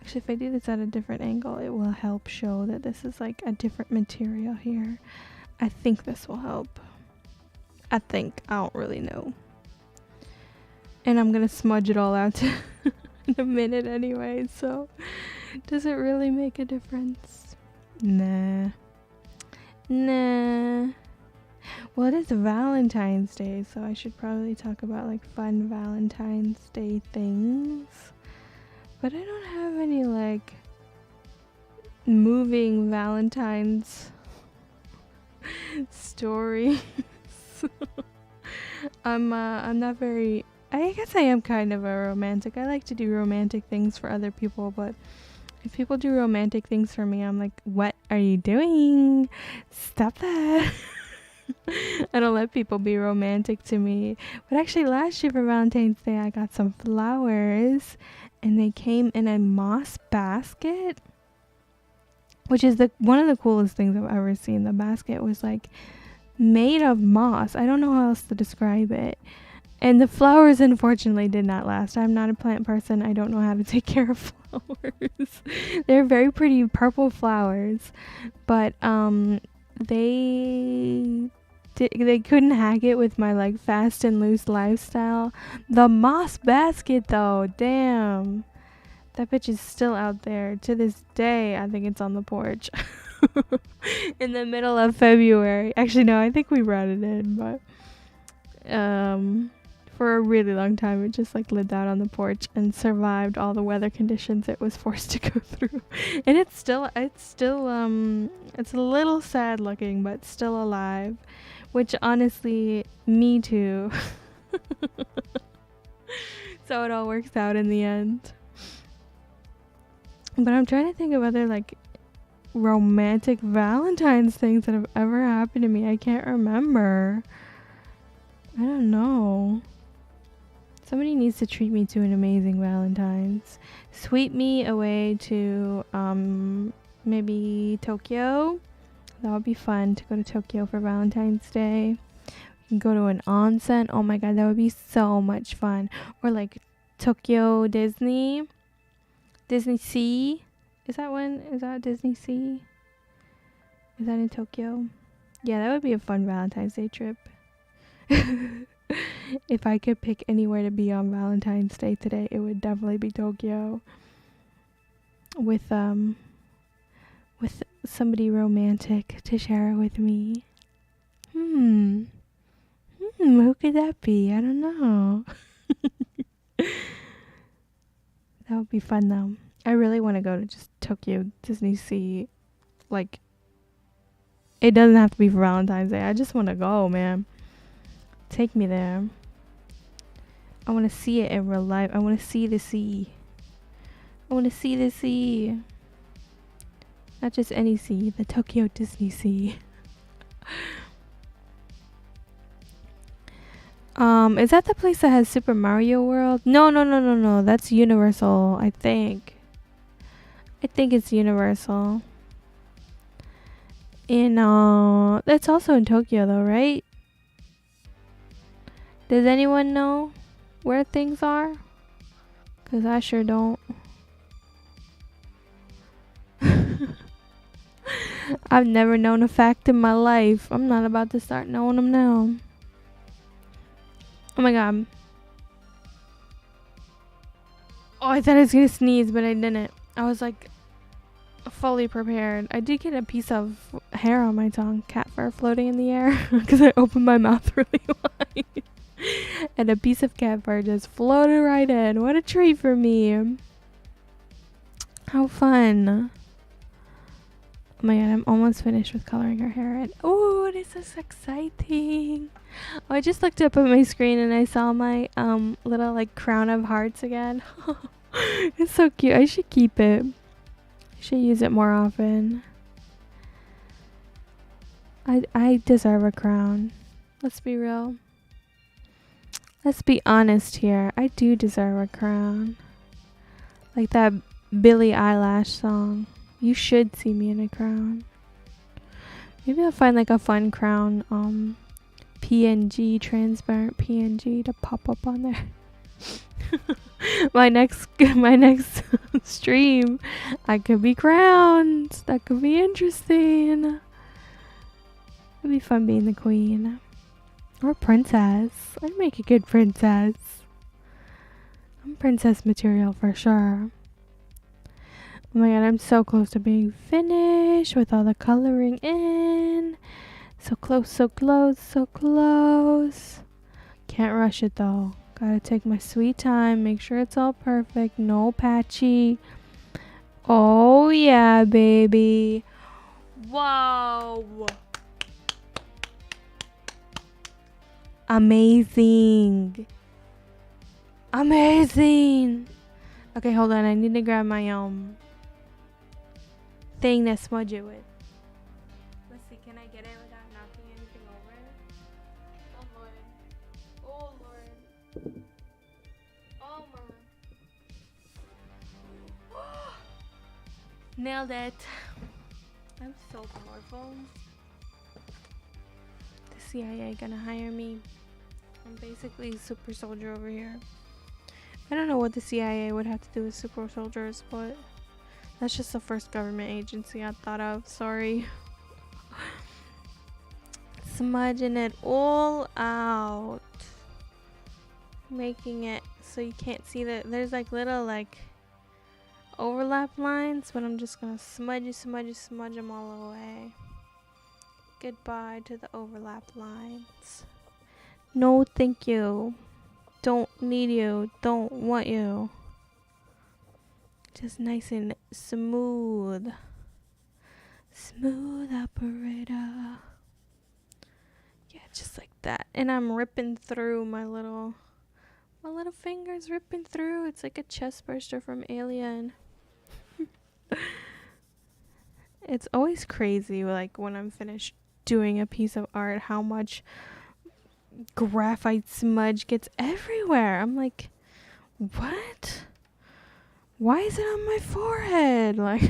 Actually, if I do this at a different angle, it will help show that this is like a different material here. I think this will help. I don't really know. And I'm gonna smudge it all out in a minute anyway, so does it really make a difference? Nah. Well, it is Valentine's Day, so I should probably talk about like fun Valentine's Day things. But I don't have any like moving Valentine's stories. I'm not very, I guess I am kind of a romantic. I like to do romantic things for other people, but if people do romantic things for me, I'm like, what are you doing? Stop that. I don't let people be romantic to me. But actually last year for Valentine's Day, I got some flowers and they came in a moss basket, which is one of the coolest things I've ever seen. The basket was like made of moss. I don't know how else to describe it. And the flowers unfortunately did not last. I'm not a plant person. I don't know how to take care of flowers. They're very pretty purple flowers, but they couldn't hack it with my like fast and loose lifestyle. The moss basket though, damn. That bitch is still out there to this day. I think it's on the porch. In the middle of February. Actually no, I think we brought it in, but for a really long time it just like lived out on the porch and survived all the weather conditions it was forced to go through. And it's a little sad looking, but still alive, which honestly, me too. So it all works out in the end. But I'm trying to think of other like romantic Valentine's things that have ever happened to me. I can't remember. I don't know. Somebody needs to treat me to an amazing Valentine's. Sweep me away to maybe Tokyo. That would be fun to go to Tokyo for Valentine's Day. We can go to an onsen. Oh my god, that would be so much fun. Or like Tokyo Disney Sea. Is that Disney Sea? Is that in Tokyo? Yeah, that would be a fun Valentine's Day trip. If I could pick anywhere to be on Valentine's Day today, it would definitely be Tokyo. With somebody romantic to share it with me. Who could that be? I don't know. That would be fun though. I really want to go to just Tokyo Disney Sea. Like, it doesn't have to be for Valentine's Day. I just want to go, man. Take me there. I want to see it in real life. I want to see the sea. Not just any sea, the Tokyo Disney Sea. Is that the place that has Super Mario World? No. That's Universal, I think. I think it's universal. It's also in Tokyo though, right? Does anyone know where things are? 'Cause I sure don't. I've never known a fact in my life. I'm not about to start knowing them now. Oh my god. Oh, I thought I was gonna sneeze, but I didn't. I was like fully prepared. I did get a piece of hair on my tongue, cat fur floating in the air, because I opened my mouth really wide. And a piece of cat fur just floated right in. What a treat for me. How fun. Oh my god, I'm almost finished with coloring her hair in. Oh, this is exciting. Oh, I just looked up at my screen and I saw my little like crown of hearts again. It's so cute. I should keep it. I should use it more often. I deserve a crown. Let's be real. Let's be honest here. I do deserve a crown. Like that Billie Eilish song. You should see me in a crown. Maybe I'll find like a fun crown, PNG, transparent PNG to pop up on there. my next stream, I could be crowned. That could be interesting. It'd be fun being the queen. Or princess. I'd make a good princess. I'm princess material for sure. Oh my god, I'm so close to being finished with all the coloring in. So close, so close, so close. Can't rush it though. Gotta take my sweet time, make sure it's all perfect, no patchy. Oh yeah, baby. Whoa. Amazing. Amazing. Okay, hold on. I need to grab my thing to smudge it with. Let's see, can I get it without knocking anything over? Oh lord. Oh lord. Oh my. Nailed it. I'm so powerful. The CIA gonna hire me. I'm basically a super soldier over here. I don't know what the CIA would have to do with super soldiers, but that's just the first government agency I thought of. Sorry. Smudging it all out. Making it so you can't see that there's like little like overlap lines, but I'm just gonna smudge them all away. Goodbye to the overlap lines. No, thank you. Don't need you. Don't want you. Just nice and smooth. Smooth operator. Yeah, just like that. And I'm ripping through my little fingers ripping through. It's like a chest burster from Alien. It's always crazy, like when I'm finished doing a piece of art, how much graphite smudge gets everywhere. I'm like, what? Why is it on my forehead? Like,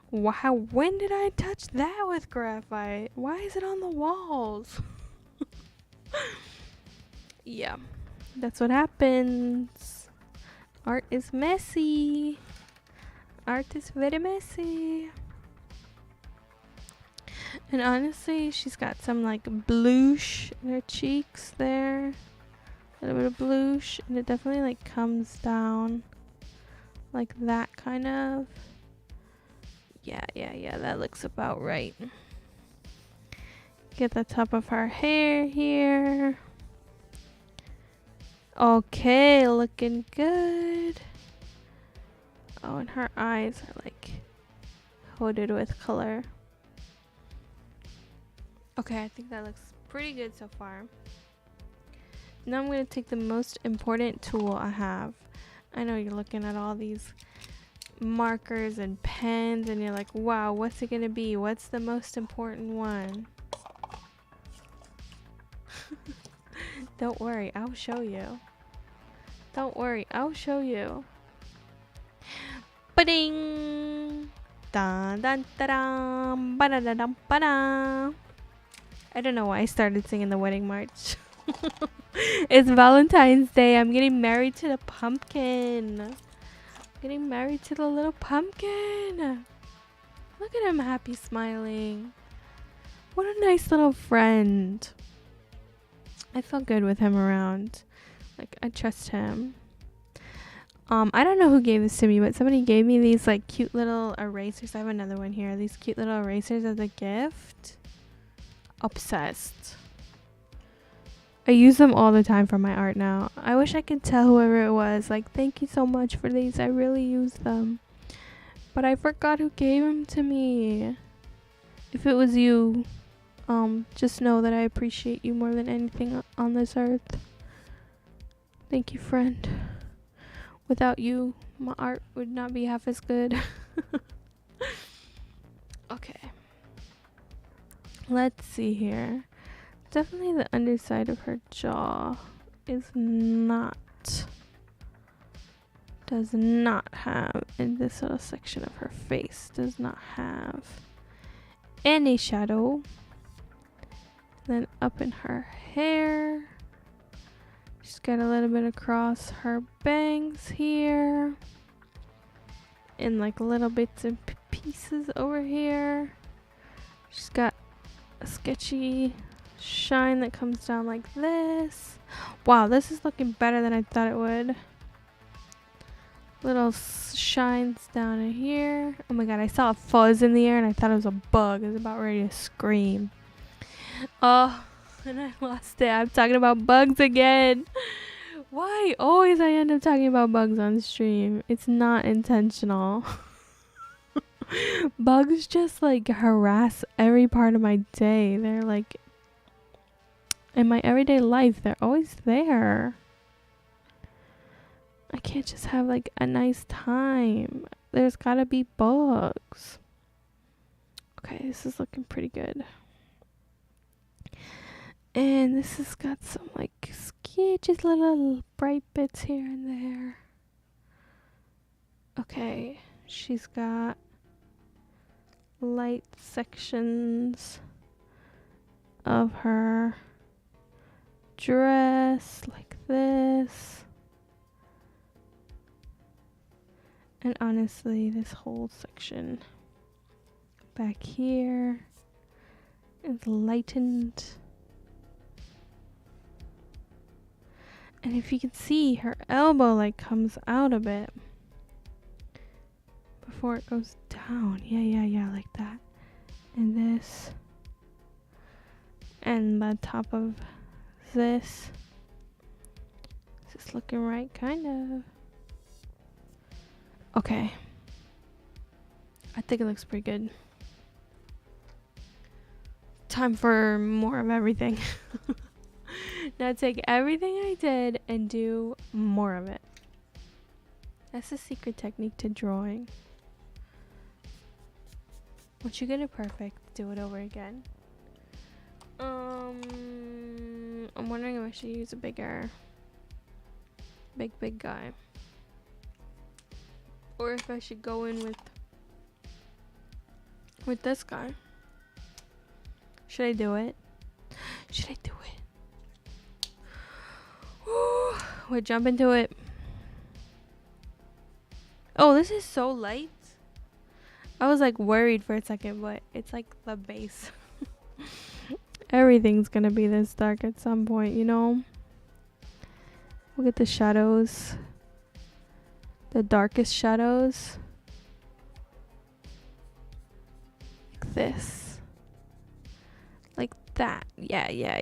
wow, when did I touch that with graphite? Why is it on the walls? Yeah, that's what happens. Art is messy. Art is very messy. And honestly, she's got some like bluish in her cheeks there. A little bit of bluish. And it definitely like comes down like that kind of. Yeah, that looks about right. Get the top of her hair here. Okay, looking good. Oh, and her eyes are like coated with color. Okay, I think that looks pretty good so far. Now I'm going to take the most important tool I have. I know you're looking at all these markers and pens and you're like, wow, what's it going to be? What's the most important one? Don't worry, I'll show you. Don't worry, I'll show you. Ba-ding! Dun, dun, da-dum, ba-da-da-dum, ba-da. I don't know why I started singing the wedding march. It's Valentine's Day. I'm getting married to the pumpkin. Getting married to the little pumpkin. Look at him happy smiling. What a nice little friend. I felt good with him around. Like, I trust him. I don't know who gave this to me, but somebody gave me these like cute little erasers. I have another one here. These cute little erasers as a gift. Obsessed. I use them all the time for my art now. I wish I could tell whoever it was, like, thank you so much for these. I really use them. But I forgot who gave them to me. If it was you, just know that I appreciate you more than anything on this earth. Thank you, friend. Without you, my art would not be half as good. Okay. Let's see here. Definitely the underside of her jaw is does not have, in this little section of her face, does not have any shadow. Then up in her hair, she's got a little bit across her bangs here, and like little bits and pieces over here. She's got a sketchy shine that comes down like this. Wow, this is looking better than I thought it would. Little shines down in here. Oh my god, I saw a fuzz in the air and I thought it was a bug. I was about ready to scream. Oh, and I lost it. I'm talking about bugs again. Why always I end up talking about bugs on stream? It's not intentional. Bugs just like harass every part of my day. They're like in my everyday life. They're always there. I can't just have like a nice time. There's gotta be bugs. Okay, this is looking pretty good. And this has got some like sketchy little bright bits here and there. Okay, she's got light sections of her dress like this. And honestly, this whole section back here is lightened. And if you can see, her elbow like comes out a bit before it goes down. Yeah, like that. And this. And the top of this. Is this looking right? Kind of. Okay. I think it looks pretty good. Time for more of everything. Now take everything I did and do more of it. That's the secret technique to drawing. Once you get it perfect, do it over again. I'm wondering if I should use a bigger, big guy. Or if I should go in with this guy. Should I do it? Should I do it? Woo! Wait, jump into it. Oh, this is so light. I was like worried for a second, but it's like the base. Everything's gonna be this dark at some point, you know? Look at the shadows. The darkest shadows. Like this. Like that. Yeah. Yeah.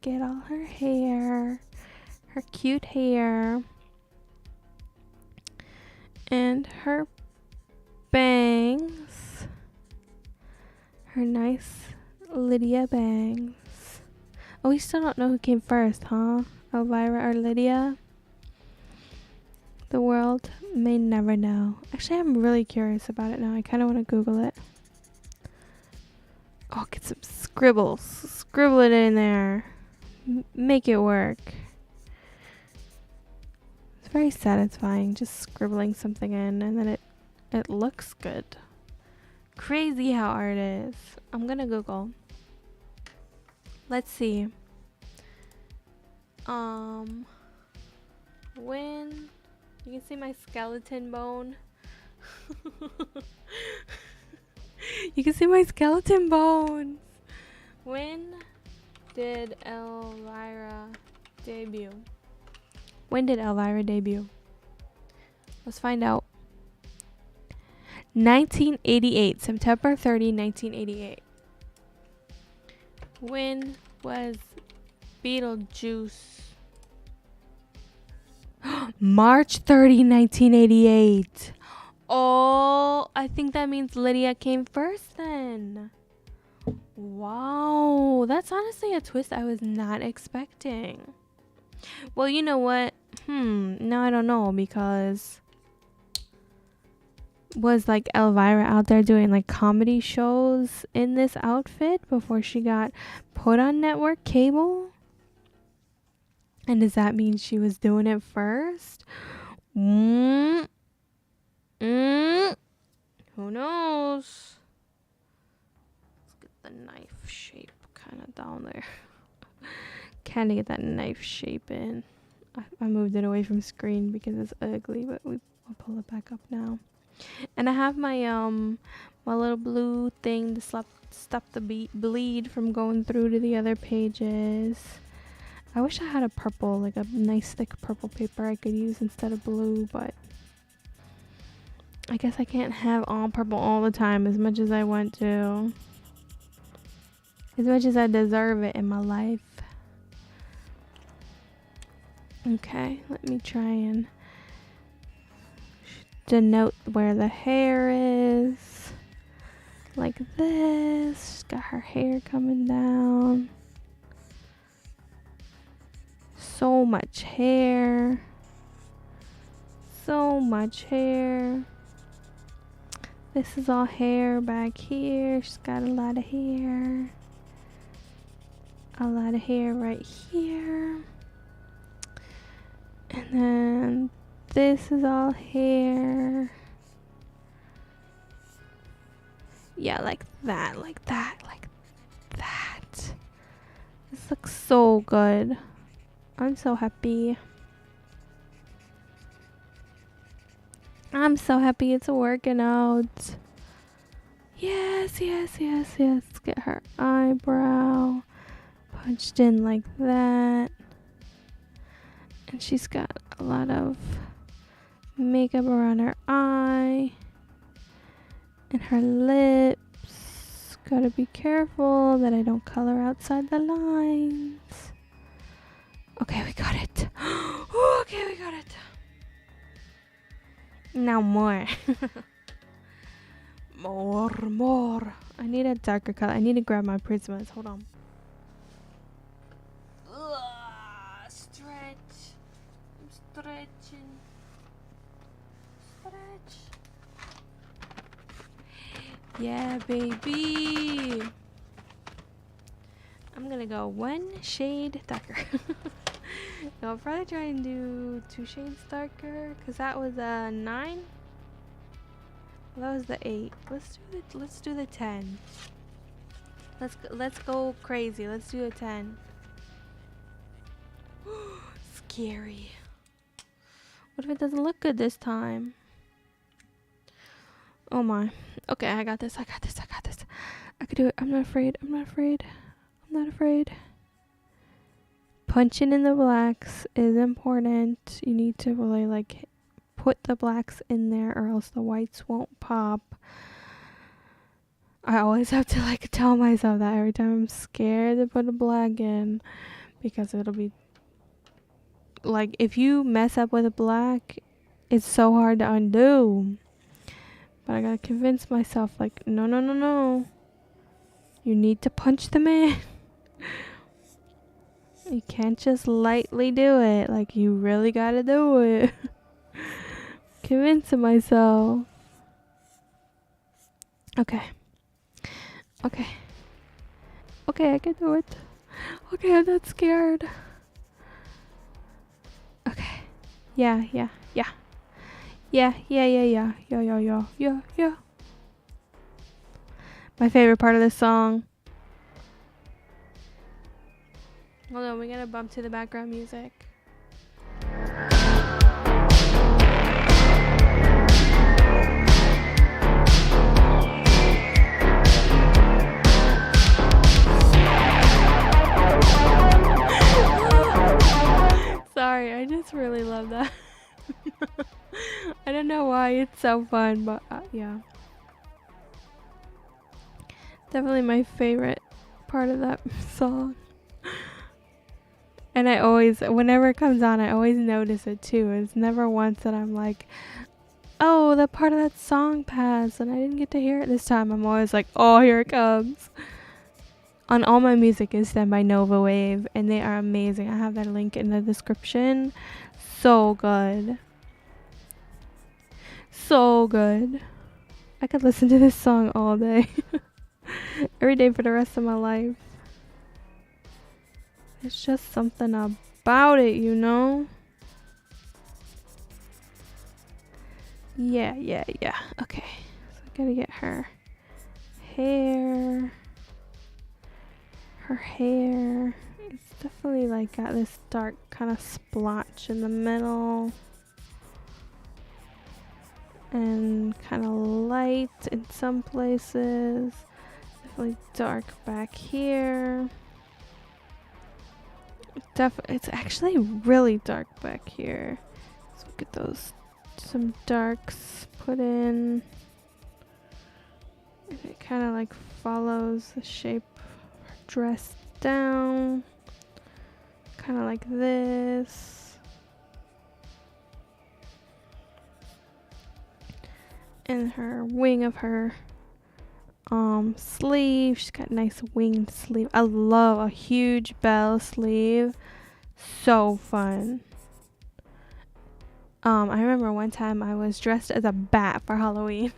Get all her hair. Her cute hair. And her bangs. Her nice Lydia bangs. Oh, we still don't know who came first, huh? Elvira or Lydia? The world may never know. Actually, I'm really curious about it now. I kind of want to Google it. Oh, get some scribbles. Scribble it in there. Make it work. very satisfying just scribbling something in and then it looks good. Crazy how art is. I'm gonna Google. Let's see. When you can see my skeleton bone. You can see my skeleton bones. When did Elvira debut? When did Elvira debut? Let's find out. 1988, September 30, 1988. When was Beetlejuice? March 30, 1988. Oh, I think that means Lydia came first then. Wow, that's honestly a twist I was not expecting. Well, you know what? No, I don't know, because was like Elvira out there doing like comedy shows in this outfit before she got put on network cable? And does that mean she was doing it first? Who knows? Let's get the knife shape kind of down there. Kind of get that knife shape in. I moved it away from screen because it's ugly, but I'll pull it back up now. And I have my my little blue thing to stop the bleed from going through to the other pages. I wish I had a purple, like a nice thick purple paper I could use instead of blue, but I guess I can't have all purple all the time as much as I want to. As much as I deserve it in my life. Okay, let me try and denote where the hair is. Like this. She's got her hair coming down. So much hair. So much hair. This is all hair back here. She's got a lot of hair. A lot of hair right here. And then this is all hair. Yeah, like that, like that, like that. This looks so good. I'm so happy. I'm so happy it's working out. Yes, yes, yes, yes. Let's get her eyebrow punched in like that. And she's got a lot of makeup around her eye and her lips. Gotta be careful that I don't color outside the lines. Okay, we got it. Okay, we got it. Now more. More. I need a darker color. I need to grab my Prismas. Hold on. Stretch. I'm stretching. Stretch. Yeah, baby. I'm gonna go one shade darker. No, I'll probably try and do 2 shades darker, cause that was a 9. Well, that was the 8. Let's do the 10. Let's go crazy. Let's do a 10. Scary. What if it doesn't look good this time? Oh my. Okay, I got this. I could do it. I'm not afraid. Punching in the blacks is important. You need to really like put the blacks in there or else the whites won't pop. I always have to like tell myself that every time I'm scared to put a black in, because it'll be like, if you mess up with a black, it's so hard to undo. But I gotta convince myself like, no. You need to punch them in. You can't just lightly do it. Like, you really gotta do it. Convincing myself. Okay, I can do it. Okay, I'm not scared. Okay. Yeah, yeah, yeah. Yeah, yeah, yeah, yeah. Yeah, yeah, yeah, yeah, yeah. My favorite part of this song. Hold on, we gotta bump to the background music. Sorry, I just really love that. I don't know why it's so fun, but yeah. Definitely my favorite part of that song. And I always, whenever it comes on, I always notice it too. It's never once that I'm like, oh, the part of that song passed and I didn't get to hear it this time. I'm always like, oh, here it comes. On all my music is done by Nova Wave, and they are amazing. I have that link in the description. So good. So good. I could listen to this song all day. Every day for the rest of my life. It's just something about it, you know? Yeah, yeah, yeah. Okay. So I gotta get her hair. Her hair. It's definitely like got this dark kind of splotch in the middle. And kind of light in some places. Definitely dark back here. It's actually really dark back here. Let's get those some darks put in. And it kind of like follows the shape of her dress down. Kind of like this. And her wing of her sleeve. She's got a nice winged sleeve. I love a huge bell sleeve. So fun. I remember one time I was dressed as a bat for Halloween.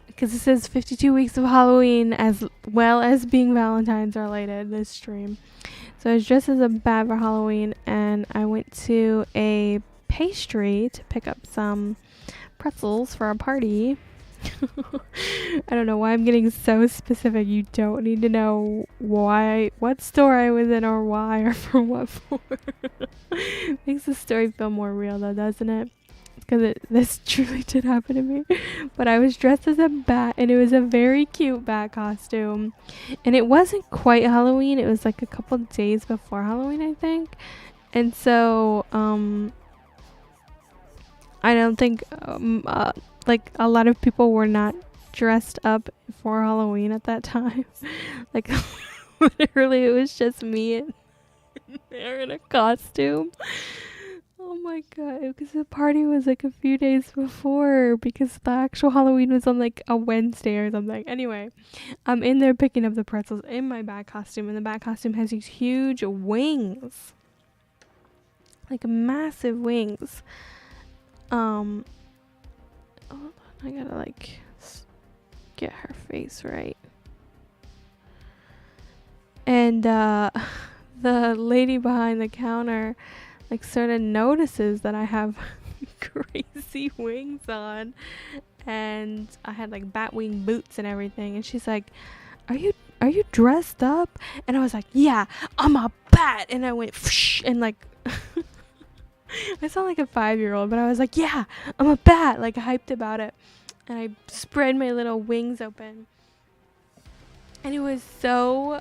Because this is 52 weeks of Halloween as well as being Valentines related, this stream. So I was dressed as a bat for Halloween, and I went to a pastry to pick up some pretzels for a party. I don't know why I'm getting so specific. You don't need to know what store I was in or why or for what for. Makes the story feel more real though, doesn't it? Because this truly did happen to me. But I was dressed as a bat, and it was a very cute bat costume. And it wasn't quite Halloween. It was like a couple days before Halloween, I think. And so I don't think like a lot of people were not dressed up for Halloween at that time. Like literally it was just me and there in a costume. Oh my god, because the party was like a few days before, because the actual Halloween was on like a Wednesday or something. Anyway, I'm in there picking up the pretzels in my bat costume, and the bat costume has these huge wings. Like massive wings. Oh, I gotta like get her face right. And the lady behind the counter like sort of notices that I have crazy wings on, and I had like bat wing boots and everything, and she's like, are you dressed up? And I was like, yeah, I'm a bat. And I went and like I sound like a 5-year-old, but I was like, yeah, I'm a bat, like hyped about it. And I spread my little wings open, and it was so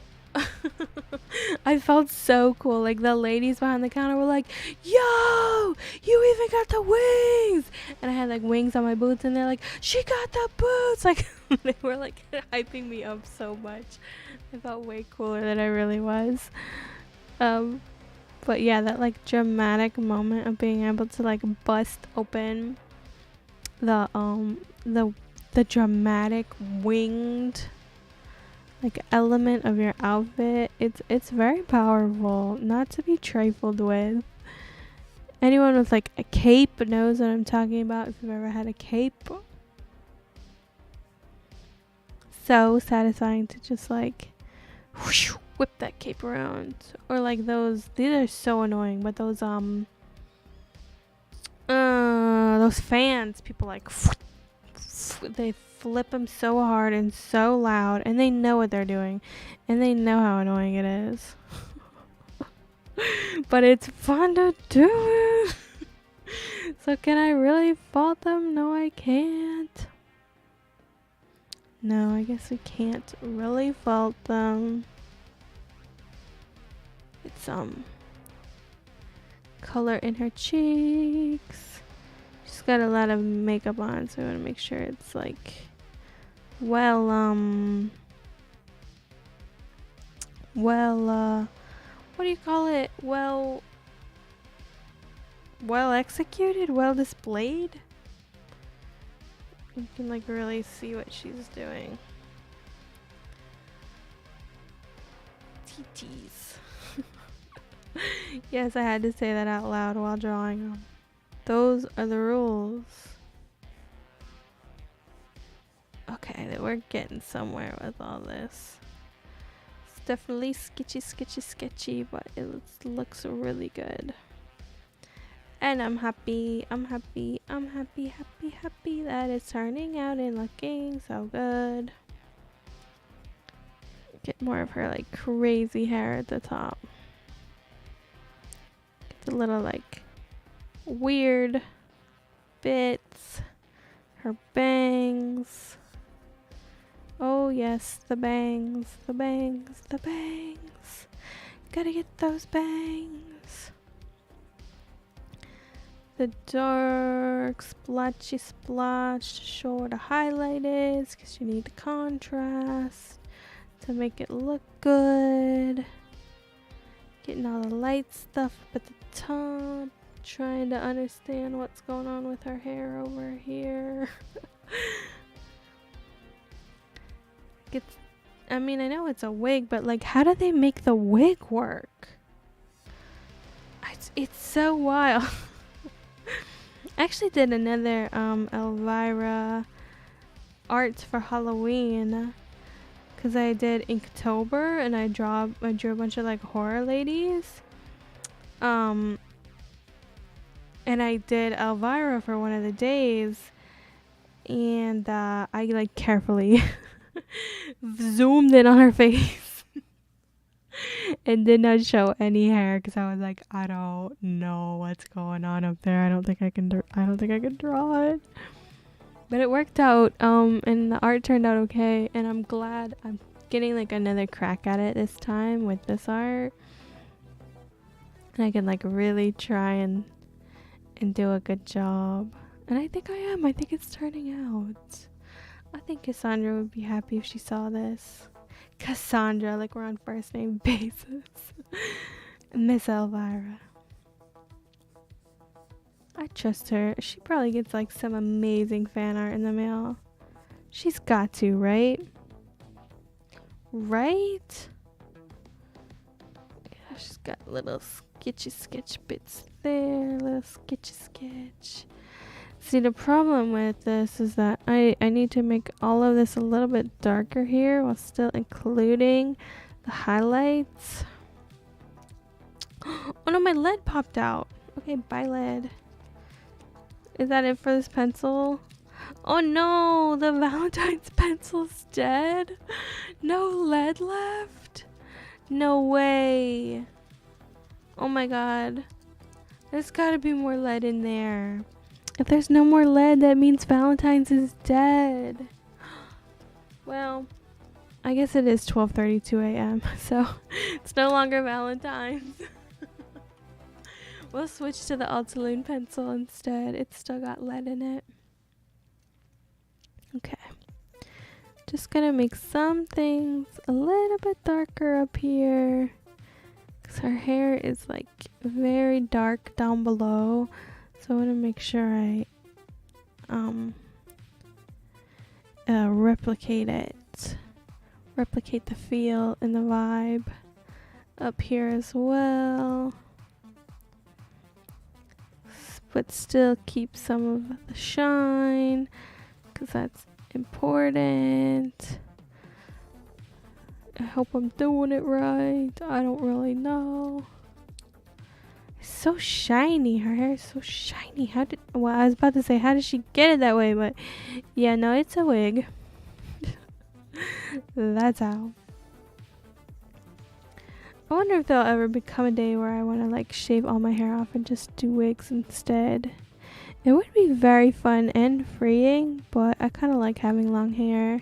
I felt so cool. Like the ladies behind the counter were like, yo, you even got the wings. And I had like wings on my boots, and they're like, she got the boots. Like they were like hyping me up so much. I felt way cooler than I really was. But yeah, that like dramatic moment of being able to like bust open the dramatic winged like element of your outfit, it's very powerful, not to be trifled with. Anyone with like a cape knows what I'm talking about. If you've ever had a cape, so satisfying to just like whoosh, whip that cape around. Or like those, these are so annoying, but those fans, people like, they flip them so hard and so loud, and they know what they're doing, and they know how annoying it is. But it's fun to do it. So can I really fault them? No, I can't. No, I guess we can't really fault them. It's color in her cheeks. She's got a lot of makeup on, so I want to make sure it's like well what do you call it? Well executed, well displayed. You can like really see what she's doing. TTs. Yes, I had to say that out loud while drawing them. Those are the rules. Okay, we're getting somewhere with all this. It's definitely sketchy, but it looks really good. And I'm happy that it's turning out and looking so good. Get more of her like crazy hair at the top. Get the little like weird bits. Her bangs. Oh yes, the bangs. Gotta get those bangs. The dark splotchy splotch to show where the highlight is, because you need the contrast to make it look good. Getting all the light stuff up at the top. Trying to understand what's going on with her hair over here. I know it's a wig, but like, how do they make the wig work? It's so wild. I actually did another Elvira art for Halloween, because I did Inktober, and I drew a bunch of like horror ladies. And I did Elvira for one of the days, and I like carefully zoomed in on her face and did not show any hair, because I was like, I don't know what's going on up there. I don't think I can draw it. But it worked out, and the art turned out okay, and I'm glad I'm getting like another crack at it this time with this art. And I can like really try and do a good job. And I think I am. I think it's turning out. I think Cassandra would be happy if she saw this. Cassandra, like we're on first name basis. Miss Elvira. I trust her. She probably gets like some amazing fan art in the mail. She's got to, right? Right? Yeah, she's got little sketchy sketch bits there. Little sketchy sketch. See, the problem with this is that I need to make all of this a little bit darker here while still including the highlights. Oh no, my lead popped out. Okay, bye lead. Is that it for this pencil? Oh no, the Valentines pencil's dead. No lead left. No way. Oh my god. There's gotta be more lead in there. If there's no more lead, that means Valentine's is dead. Well, I guess it is 12:32 a.m. So it's no longer Valentine's. We'll switch to the Altaloon pencil instead. It's still got lead in it. Okay. Just gonna make some things a little bit darker up here, because her hair is like very dark down below. So I want to make sure I replicate it. Replicate the feel and the vibe up here as well. But still keep some of the shine, because that's important. I hope I'm doing it right. I don't really know. It's so shiny. Her hair is so shiny. Well, I was about to say, how did she get it that way? But yeah, no, it's a wig. That's how. I wonder if there'll ever become a day where I want to like shave all my hair off and just do wigs instead. It would be very fun and freeing, but I kind of like having long hair.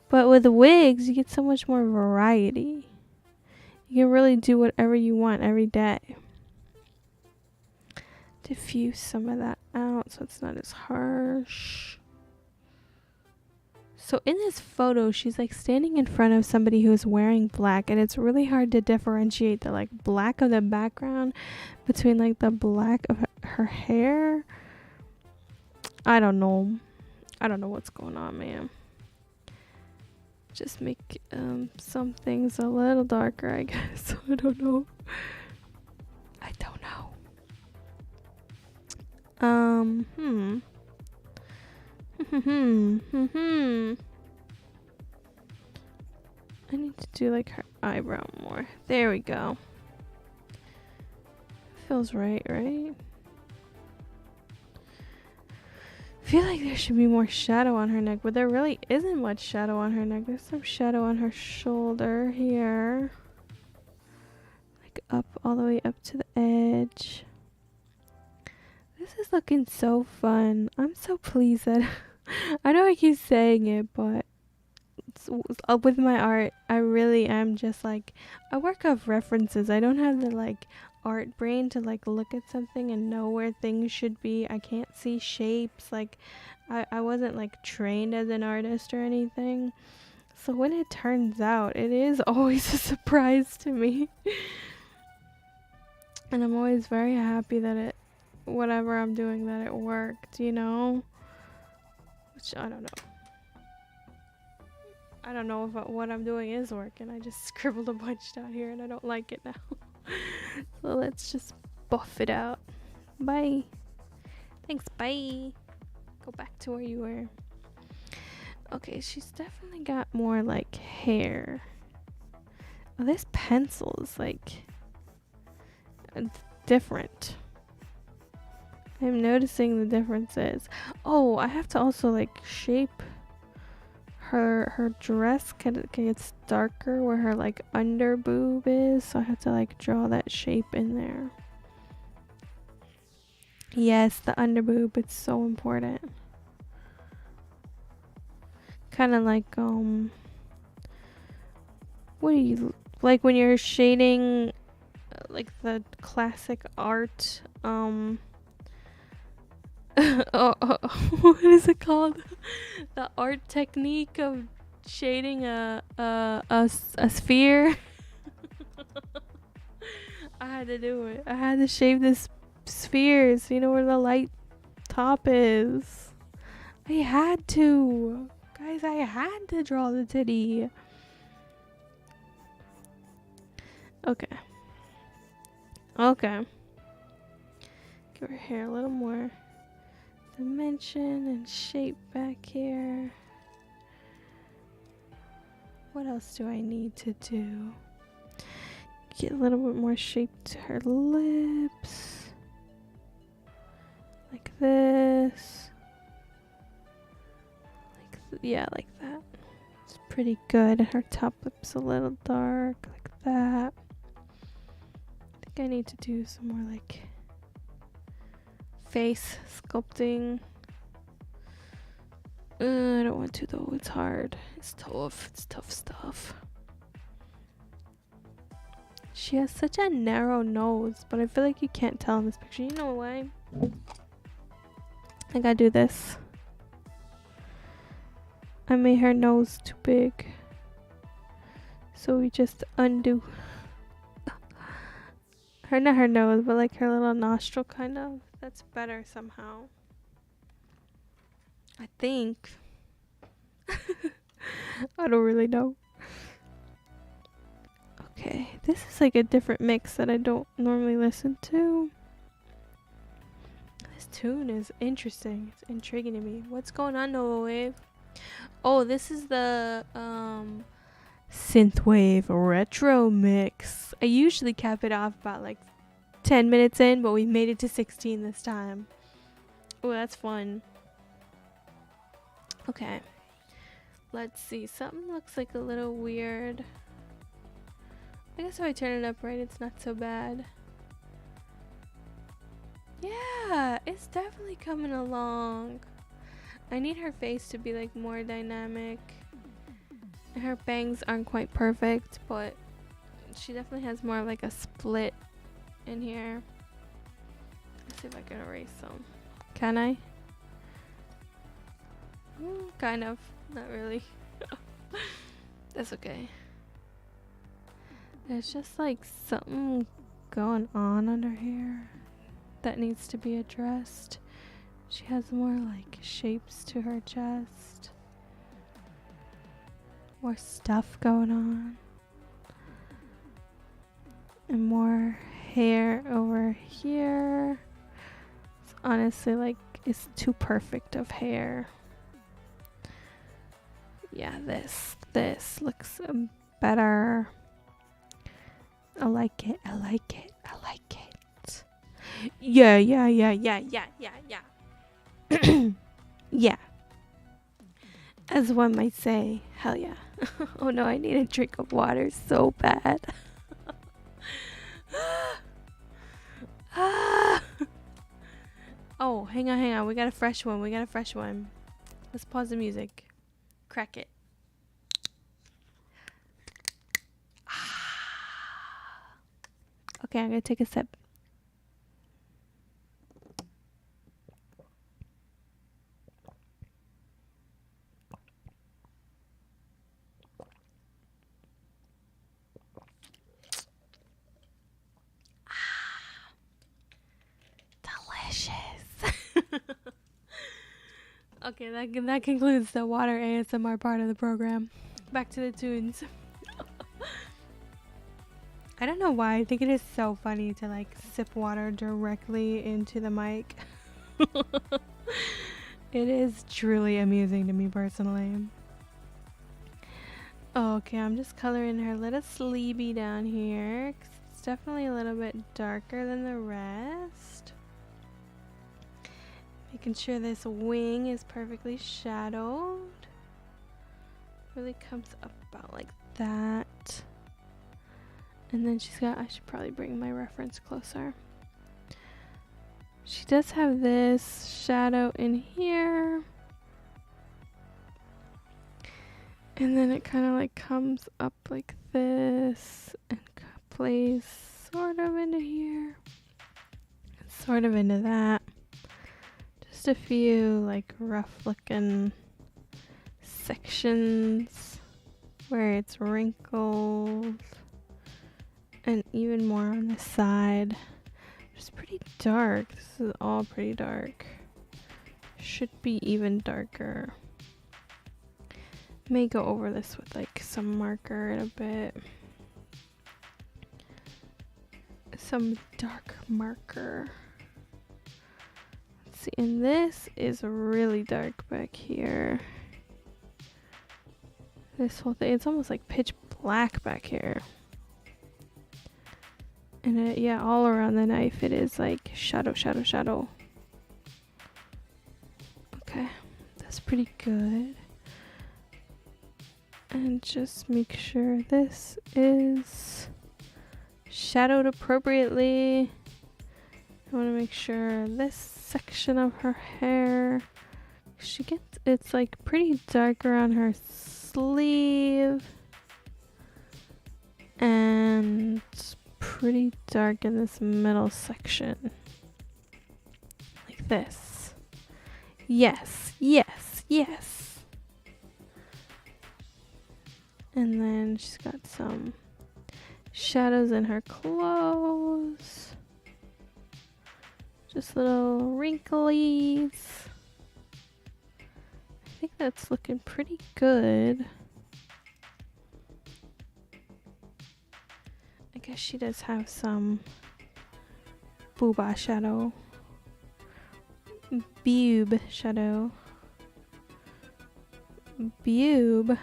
But with wigs, you get so much more variety. You can really do whatever you want every day. Diffuse some of that out so it's not as harsh. So in this photo, she's like standing in front of somebody who's wearing black, and it's really hard to differentiate the like black of the background between like the black of her hair. I don't know what's going on, man. Just make some things a little darker, I guess. I don't know. I need to do like her eyebrow more. There we go. Feels right? I feel like there should be more shadow on her neck, but there really isn't much shadow on her neck. There's some shadow on her shoulder here. Like up, all the way up to the edge. This is looking so fun. I'm so pleased that I know I keep saying it, but with my art, I really am just like, I work off references. I don't have the like art brain to like look at something and know where things should be. I can't see shapes. Like I wasn't like trained as an artist or anything. So when it turns out, it is always a surprise to me. And I'm always very happy that whatever I'm doing, that it worked, you know? Which I don't know. I don't know if what I'm doing is working. I just scribbled a bunch down here and I don't like it now. So let's just buff it out. Bye. Thanks, bye. Go back to where you were. Okay, she's definitely got more like hair. Oh, this pencil is like different. I'm noticing the differences. Oh, I have to also like shape her dress gets darker where her like under boob is, so I have to like draw that shape in there. Yes, the under boob, it's so important. Kind of like what do you like when you're shading like the classic art what is it called? The art technique of shading a sphere. I had to do it. I had to shade this spheres. You know where the light top is. I had to. Guys, I had to draw the titty. Okay. Give her hair a little more dimension and shape back here. What else do I need to do? Get a little bit more shape to her lips. Like this. Like that. It's pretty good. Her top lip's a little dark, like that. I think I need to do some more like face sculpting. I don't want to though. It's hard. It's tough. It's tough stuff. She has such a narrow nose, but I feel like you can't tell in this picture. You know why? I gotta do this. I made her nose too big. So we just undo. Not her nose, but like her little nostril kind of. That's better somehow. I think. I don't really know. Okay, this is like a different mix that I don't normally listen to. This tune is interesting. It's intriguing to me. What's going on, Noah Wave? Oh, this is the synthwave retro mix. I usually cap it off about like 10 minutes in, but we made it to 16 this time. Oh, that's fun. Okay. Let's see. Something looks like a little weird. I guess if I turn it up right, it's not so bad. Yeah, it's definitely coming along. I need her face to be like more dynamic. Her bangs aren't quite perfect, but she definitely has more of like a split in here. Let's see if I can erase some. Can I? Kind of. Not really. That's okay. There's just like something going on under here that needs to be addressed. She has more like shapes to her chest. More stuff going on. And more hair over here. It's honestly like it's too perfect of hair. Yeah, this looks better. I like it. I like it. I like it. Yeah. Yeah. As one might say, hell yeah. Oh no, I need a drink of water so bad. Oh, hang on. We got a fresh one. Let's pause the music. Crack it. Okay, I'm gonna take a sip. Delicious. Okay, that concludes the water ASMR part of the program. Back to the tunes. I don't know why. I think it is so funny to like sip water directly into the mic. It is truly amusing to me personally. Okay, I'm just coloring her little sleevey down here. 'Cause it's definitely a little bit darker than the rest. Making sure this wing is perfectly shadowed. Really comes up about like that. And then I should probably bring my reference closer. She does have this shadow in here. And then it kind of like comes up like this and plays sort of into here. And sort of into that. Just a few like rough looking sections where it's wrinkled. And even more on the side. It's pretty dark. This is all pretty dark. Should be even darker. May go over this with like some marker in a bit. Some dark marker. Let's see, and this is really dark back here. This whole thing, it's almost like pitch black back here. And yeah, all around the knife it is like shadow. Okay, that's pretty good. And just make sure this is shadowed appropriately. I want to make sure this section of her hair, it's like pretty dark around her sleeve. And pretty dark in this middle section. Like this. Yes. And then she's got some shadows in her clothes. Just little wrinklies. I think that's looking pretty good. I guess she does have some booba shadow. Boob shadow. boob.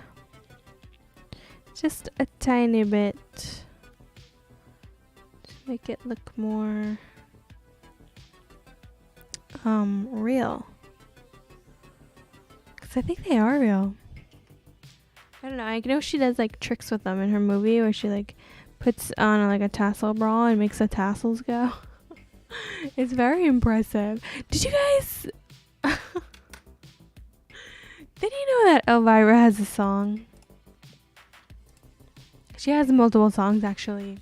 Just a tiny bit. To make it look more real. Because I think they are real. I don't know. I know she does like tricks with them in her movie where she like puts on like a tassel bra and makes the tassels go. It's very impressive. Did you guys... Did you know that Elvira has a song? She has multiple songs, actually.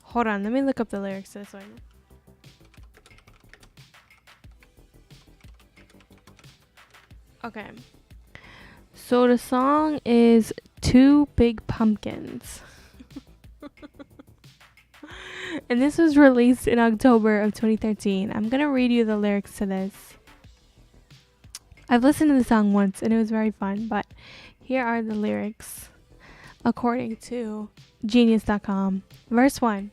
Hold on, let me look up the lyrics to this one. Okay. So the song is Two Big Pumpkins. And this was released in October of 2013. I'm going to read you the lyrics to this. I've listened to the song once and it was very fun, but here are the lyrics according to Genius.com. Verse 1.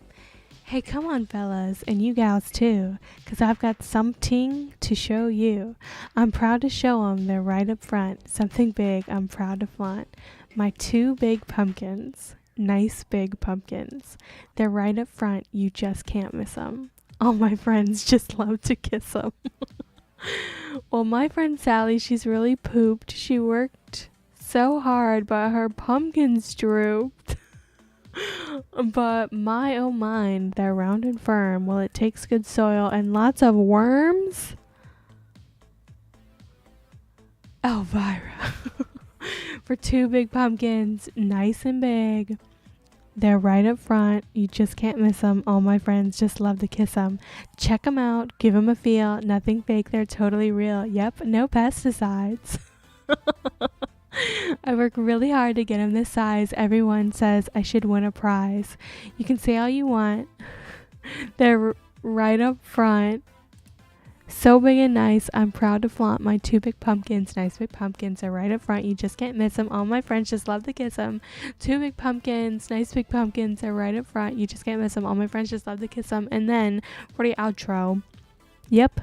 Hey, come on, fellas, and you gals too, 'cause I've got something to show you. I'm proud to show 'em they're right up front. Something big I'm proud to flaunt. My two big pumpkins. Nice big pumpkins. They're right up front. You just can't miss 'em. All my friends just love to kiss 'em. Well, my friend Sally, she's really pooped. She worked so hard, but her pumpkins drooped. But my oh mine, they're round and firm. Well, it takes good soil and lots of worms. Elvira. For two big pumpkins, nice and big. They're right up front. You just can't miss them. All my friends just love to kiss them. Check them out. Give them a feel. Nothing fake. They're totally real. Yep, no pesticides. I work really hard to get them this size. Everyone says I should win a prize. You can say all you want. They're right up front. So big and nice. I'm proud to flaunt my two big pumpkins. Nice big pumpkins are right up front. You just can't miss them. All my friends just love to kiss them. Two big pumpkins. Nice big pumpkins are right up front. You just can't miss them. All my friends just love to kiss them. And then for the outro. Yep.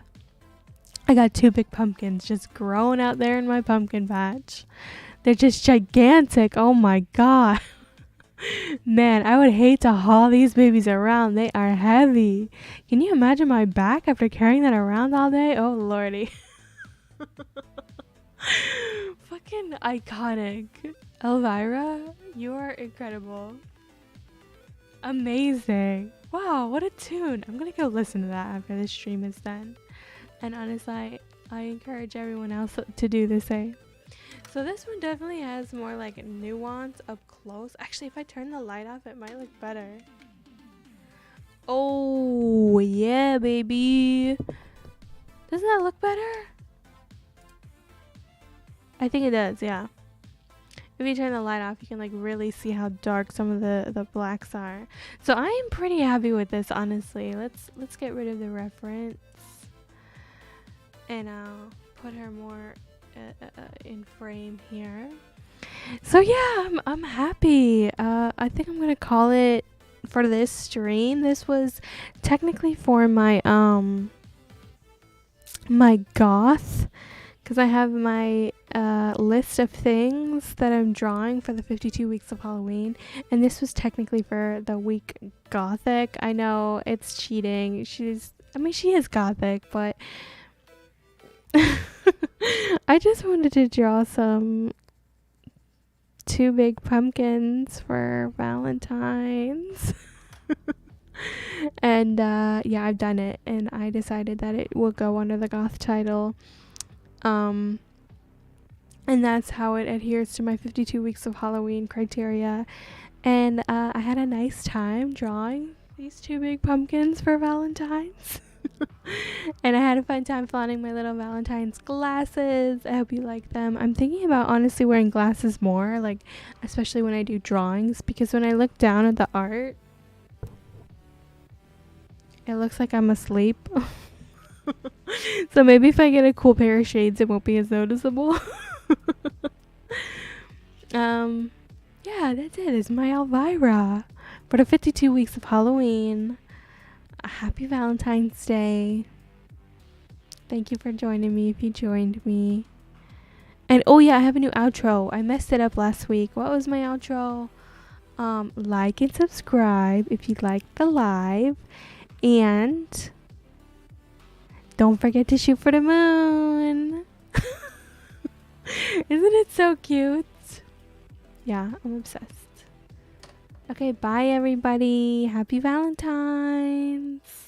I got two big pumpkins just growing out there in my pumpkin patch. They're just gigantic. Oh my god. Man, I would hate to haul these babies around. They are heavy. Can you imagine my back after carrying that around all day? Oh lordy. Fucking iconic. Elvira, you are incredible. Amazing. Wow, what a tune. I'm gonna go listen to that after this stream is done. And honestly, I encourage everyone else to do the same. So this one definitely has more like nuance up close. Actually, if I turn the light off, it might look better. Oh, yeah, baby. Doesn't that look better? I think it does, yeah. If you turn the light off, you can like really see how dark some of the blacks are. So I am pretty happy with this, honestly. Let's get rid of the reference. And I'll put her more in frame here. So yeah, I'm happy. I think I'm gonna call it for this stream. This was technically for my my goth, because I have my list of things that I'm drawing for the 52 weeks of Halloween, and this was technically for the week Gothic. I know it's cheating. She is Gothic, but I just wanted to draw some two big pumpkins for Valentines. And yeah, I've done it, and I decided that it will go under the goth title. And that's how it adheres to my 52 weeks of Halloween criteria. And I had a nice time drawing these two big pumpkins for Valentines. And I had a fun time flaunting my little Valentine's glasses. I hope you like them. I'm thinking about honestly wearing glasses more, like especially when I do drawings, because when I look down at the art, it looks like I'm asleep. So maybe if I get a cool pair of shades, it won't be as noticeable. Yeah, that's it. It's my Elvira for the 52 weeks of Halloween. A happy Valentine's Day. Thank you for joining me if you joined me. And oh yeah, I have a new outro. I messed it up last week. What was my outro? Like and subscribe if you like the live. And don't forget to shoot for the moon. Isn't it so cute? Yeah, I'm obsessed. Okay, bye everybody. Happy Valentines.